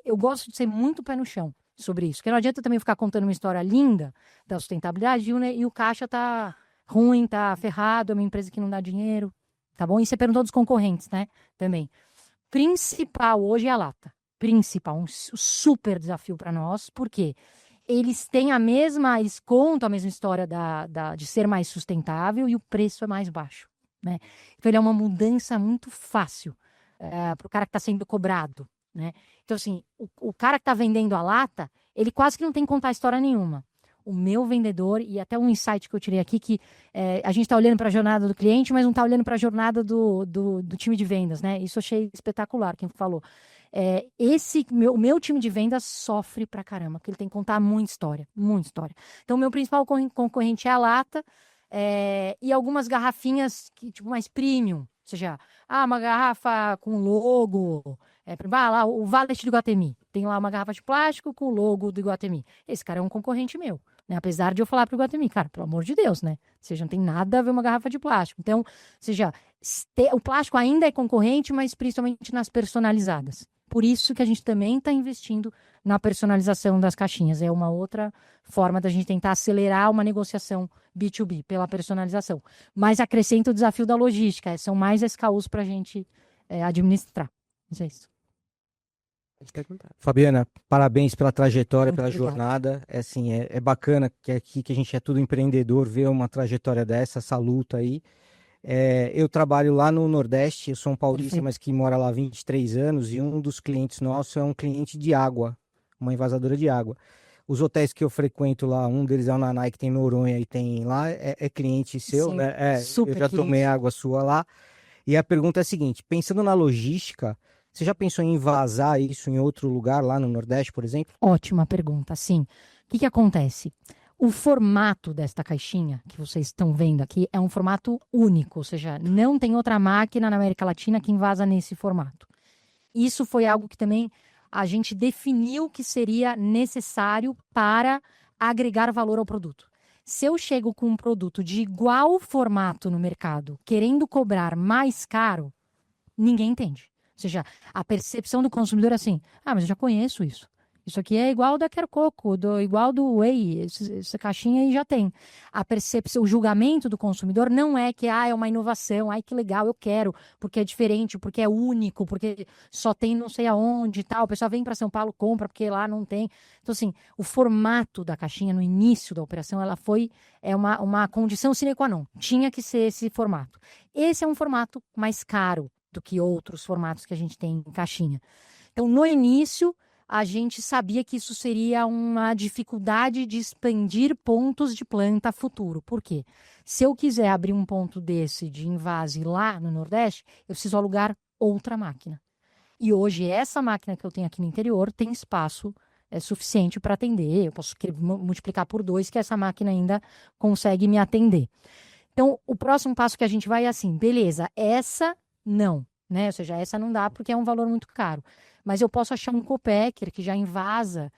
eu gosto de ser muito pé no chão sobre isso. Porque não adianta também ficar contando uma história linda da sustentabilidade e o caixa tá ruim, tá ferrado, é uma empresa que não dá dinheiro, tá bom? E você perguntou dos concorrentes, né? Também. Principal hoje é a lata. Principal, um super desafio para nós, porque eles contam a mesma história de ser mais sustentável e o preço é mais baixo, né? Então ele é uma mudança muito fácil para o cara que está sendo cobrado, né? Então assim, o cara que está vendendo a lata, ele quase que não tem que contar história nenhuma. O meu vendedor, e até um insight que eu tirei aqui, que a gente está olhando para a jornada do cliente, mas não está olhando para a jornada do time de vendas, né? Isso eu achei espetacular, quem falou. O meu time de vendas sofre pra caramba, porque ele tem que contar muita história, muita história. Então, o meu principal concorrente é a lata, e algumas garrafinhas tipo mais premium, ou seja, uma garrafa com logo, lá, o Valet do Iguatemi, tem lá uma garrafa de plástico com o logo do Iguatemi. Esse cara é um concorrente meu, né? Apesar de eu falar pro Iguatemi, cara, pelo amor de Deus, né? Ou seja, não tem nada a ver uma garrafa de plástico. Então, ou seja, o plástico ainda é concorrente, mas principalmente nas personalizadas. Por isso que a gente também está investindo na personalização das caixinhas. É uma outra forma da gente tentar acelerar uma negociação B2B pela personalização. Mas acrescenta o desafio da logística. São mais SKUs para a gente administrar. Mas é isso. Fabiana, parabéns pela trajetória, Muito pela obrigada. jornada. É bacana que aqui que a gente é tudo empreendedor, ver uma trajetória dessa, essa luta aí. Eu trabalho lá no Nordeste, eu sou um paulista, Perfeito. mas que mora lá há 23 anos, e um dos clientes nossos é um cliente de água, uma envasadora de água. Os hotéis que eu frequento lá, um deles é o Nanai, que tem Noronha e tem lá, é cliente seu, Sim, né? super Eu já tomei cliente. água sua lá. E a pergunta é a seguinte, pensando na logística, você já pensou em envasar isso em outro lugar, lá no Nordeste, por exemplo? Ótima pergunta, sim. O que acontece? O formato desta caixinha que vocês estão vendo aqui é um formato único, ou seja, não tem outra máquina na América Latina que invasa nesse formato. Isso foi algo que também a gente definiu que seria necessário para agregar valor ao produto. Se eu chego com um produto de igual formato no mercado, querendo cobrar mais caro, ninguém entende. Ou seja, a percepção do consumidor é assim, mas eu já conheço isso. Isso aqui é igual da Quero Coco, igual do Whey, essa caixinha aí já tem. A percepção, o julgamento do consumidor não é que é uma inovação, ai que legal, eu quero, porque é diferente, porque é único, porque só tem não sei aonde e tal. O pessoal vem para São Paulo, compra, porque lá não tem. Então, assim, o formato da caixinha no início da operação, ela é uma condição sine qua non. Tinha que ser esse formato. Esse é um formato mais caro do que outros formatos que a gente tem em caixinha. Então, no início, a gente sabia que isso seria uma dificuldade de expandir pontos de planta futuro. Por quê? Se eu quiser abrir um ponto desse de invase lá no Nordeste, eu preciso alugar outra máquina. E hoje, essa máquina que eu tenho aqui no interior tem espaço suficiente para atender. Eu posso multiplicar por 2, que essa máquina ainda consegue me atender. Então, o próximo passo que a gente vai é assim, beleza, essa não, né? Ou seja, essa não dá porque é um valor muito caro. Mas eu posso achar um copacker que já invasa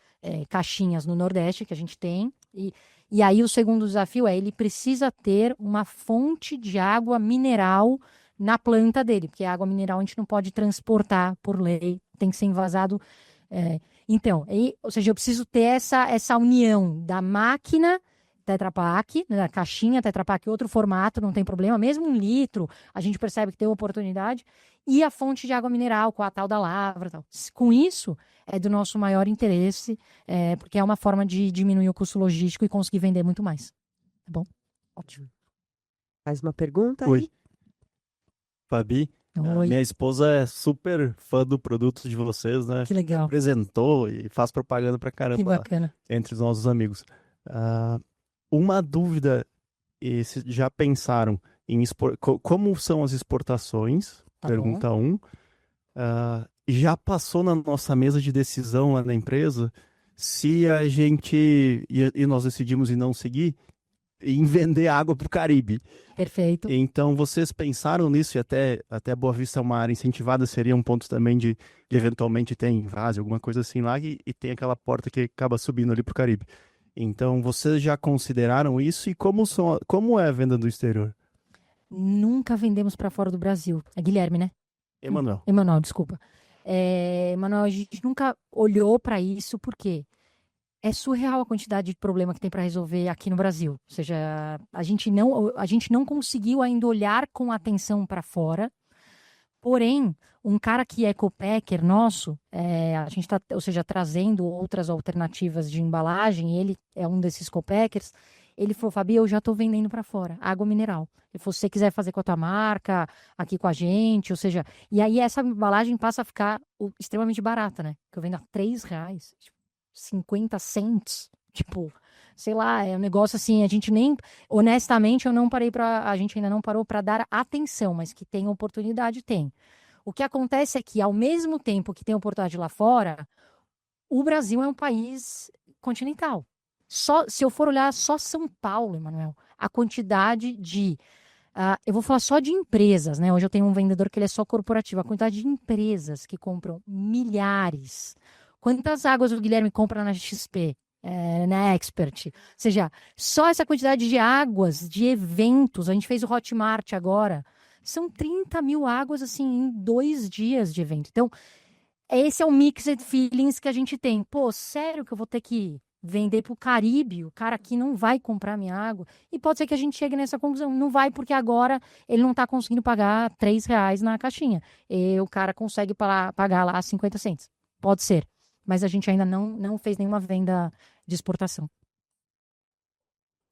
caixinhas no Nordeste, que a gente tem. E aí o segundo desafio ele precisa ter uma fonte de água mineral na planta dele, porque a água mineral a gente não pode transportar por lei, tem que ser invasado. Então, ou seja, eu preciso ter essa união da máquina Tetra Pak, da caixinha Tetra Pak, outro formato, não tem problema, mesmo 1 litro, a gente percebe que tem oportunidade, e a fonte de água mineral, com a tal da lavra. Tal. Com isso, é do nosso maior interesse, porque é uma forma de diminuir o custo logístico e conseguir vender muito mais. Tá bom? Ótimo. Mais uma pergunta? Oi. Fabi, Oi. minha esposa é super fã do produto de vocês, né? Que legal. Apresentou e faz propaganda pra Que caramba bacana. entre os nossos amigos. Uma dúvida, se já pensaram em como são as exportações? Tá Pergunta 1. Já passou na nossa mesa de decisão lá na empresa se a gente, e nós decidimos em não seguir, em vender água para o Caribe. Perfeito. Então, vocês pensaram nisso e até Boa Vista é uma área incentivada, seria um ponto também de eventualmente ter invase, alguma coisa assim lá, e tem aquela porta que acaba subindo ali para o Caribe. Então, vocês já consideraram isso e como é a venda do exterior? Nunca vendemos para fora do Brasil. É Guilherme, né? Emanuel, desculpa. Emanuel, a gente nunca olhou para isso porque é surreal a quantidade de problema que tem para resolver aqui no Brasil. Ou seja, a gente não conseguiu ainda olhar com atenção para fora. Porém, um cara que é copacker nosso, a gente está, ou seja, trazendo outras alternativas de embalagem, ele é um desses copackers. Ele falou, Fabi, eu já estou vendendo para fora, água mineral. Ele falou, se você quiser fazer com a tua marca, aqui com a gente, ou seja... E aí essa embalagem passa a ficar extremamente barata, né? Que eu vendo a R$3, tipo, 50 cents, tipo... Sei lá, é um negócio assim, a gente nem... Honestamente, a gente ainda não parou para dar atenção, mas que tem oportunidade, tem. O que acontece é que, ao mesmo tempo que tem oportunidade lá fora, o Brasil é um país continental. Se eu for olhar só São Paulo, Emanuel, a quantidade de... eu vou falar só de empresas, né? Hoje eu tenho um vendedor que ele é só corporativo. A quantidade de empresas que compram milhares. Quantas águas o Guilherme compra na XP? Na Expert? Ou seja, só essa quantidade de águas, de eventos. A gente fez o Hotmart agora. São 30 mil águas, assim, em 2 dias de evento. Então, esse é o mixed feelings que a gente tem. Pô, sério que eu vou ter que vender para o Caribe, o cara aqui não vai comprar minha água. E pode ser que a gente chegue nessa conclusão. Não vai porque agora ele não está conseguindo pagar R$3 na caixinha. E o cara consegue pagar lá 50 cents. Pode ser. Mas a gente ainda não fez nenhuma venda de exportação.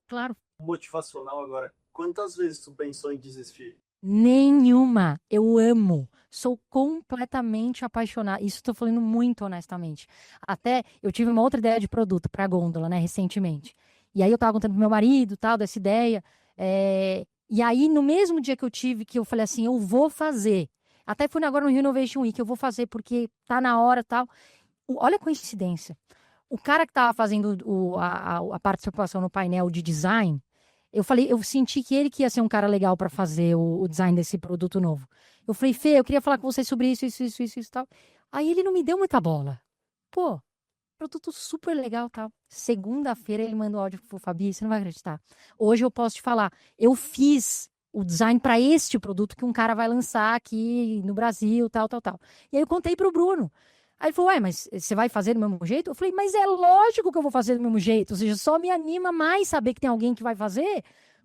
Claro. Motivacional agora. Quantas vezes tu pensou em desistir? Nenhuma. Eu amo. Sou completamente apaixonada. Isso estou falando muito honestamente. Até eu tive uma outra ideia de produto para gôndola, né, recentemente. E aí eu estava contando pro meu marido, tal, dessa ideia. E aí, no mesmo dia que eu falei assim, eu vou fazer. Até fui agora no Innovation Week, eu vou fazer porque tá na hora, tal. Olha a coincidência. O cara que estava fazendo a participação no painel de design, eu senti que ele que ia ser um cara legal para fazer o design desse produto novo. Eu falei, Fê, eu queria falar com você sobre isso e tal. Aí ele não me deu muita bola. Pô, produto super legal, tal. Segunda-feira ele mandou áudio pro Fabi, você não vai acreditar. Hoje eu posso te falar, eu fiz o design para este produto que um cara vai lançar aqui no Brasil, tal. E aí eu contei pro Bruno. Aí ele falou, ué, mas você vai fazer do mesmo jeito? Eu falei, mas é lógico que eu vou fazer do mesmo jeito. Ou seja, só me anima mais saber que tem alguém que vai fazer,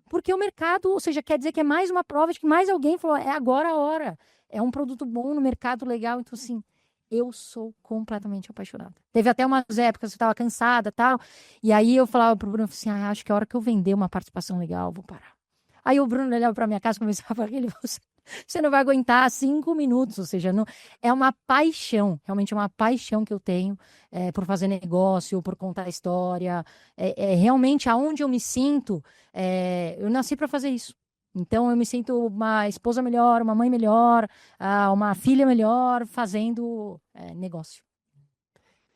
porque o mercado, ou seja, quer dizer que é mais uma prova de que mais alguém falou, é agora a hora. É um produto bom no mercado legal. Então, assim, eu sou completamente apaixonada. Teve até umas épocas que eu estava cansada e tal. E aí eu falava pro Bruno, assim, acho que a hora que eu vender uma participação legal, eu vou parar. Aí o Bruno olhava para minha casa e começava a rir, ele falou, você não vai aguentar 5 minutos, ou seja, não, é uma paixão, realmente é uma paixão que eu tenho por fazer negócio, por contar história, realmente aonde eu me sinto, eu nasci para fazer isso. Então eu me sinto uma esposa melhor, uma mãe melhor, uma filha melhor, fazendo negócio.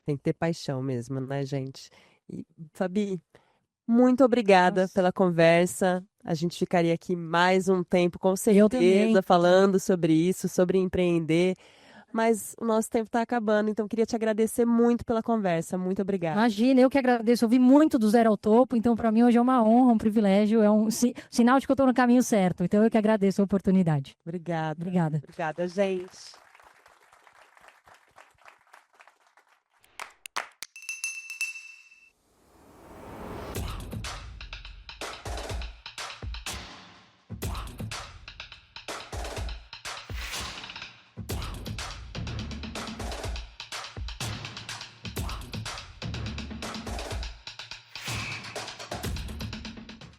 Tem que ter paixão mesmo, né, gente? E, Fabi, muito obrigada Nossa. pela conversa. A gente ficaria aqui mais um tempo, com Eu certeza, também. falando sobre isso, sobre empreender. Mas o nosso tempo está acabando, então queria te agradecer muito pela conversa. Muito obrigada. Imagina, eu que agradeço. Eu vi muito do zero ao topo, então para mim hoje é uma honra, um privilégio, é um sinal de que eu estou no caminho certo. Então eu que agradeço a oportunidade. Obrigada. Obrigada. Obrigada, gente.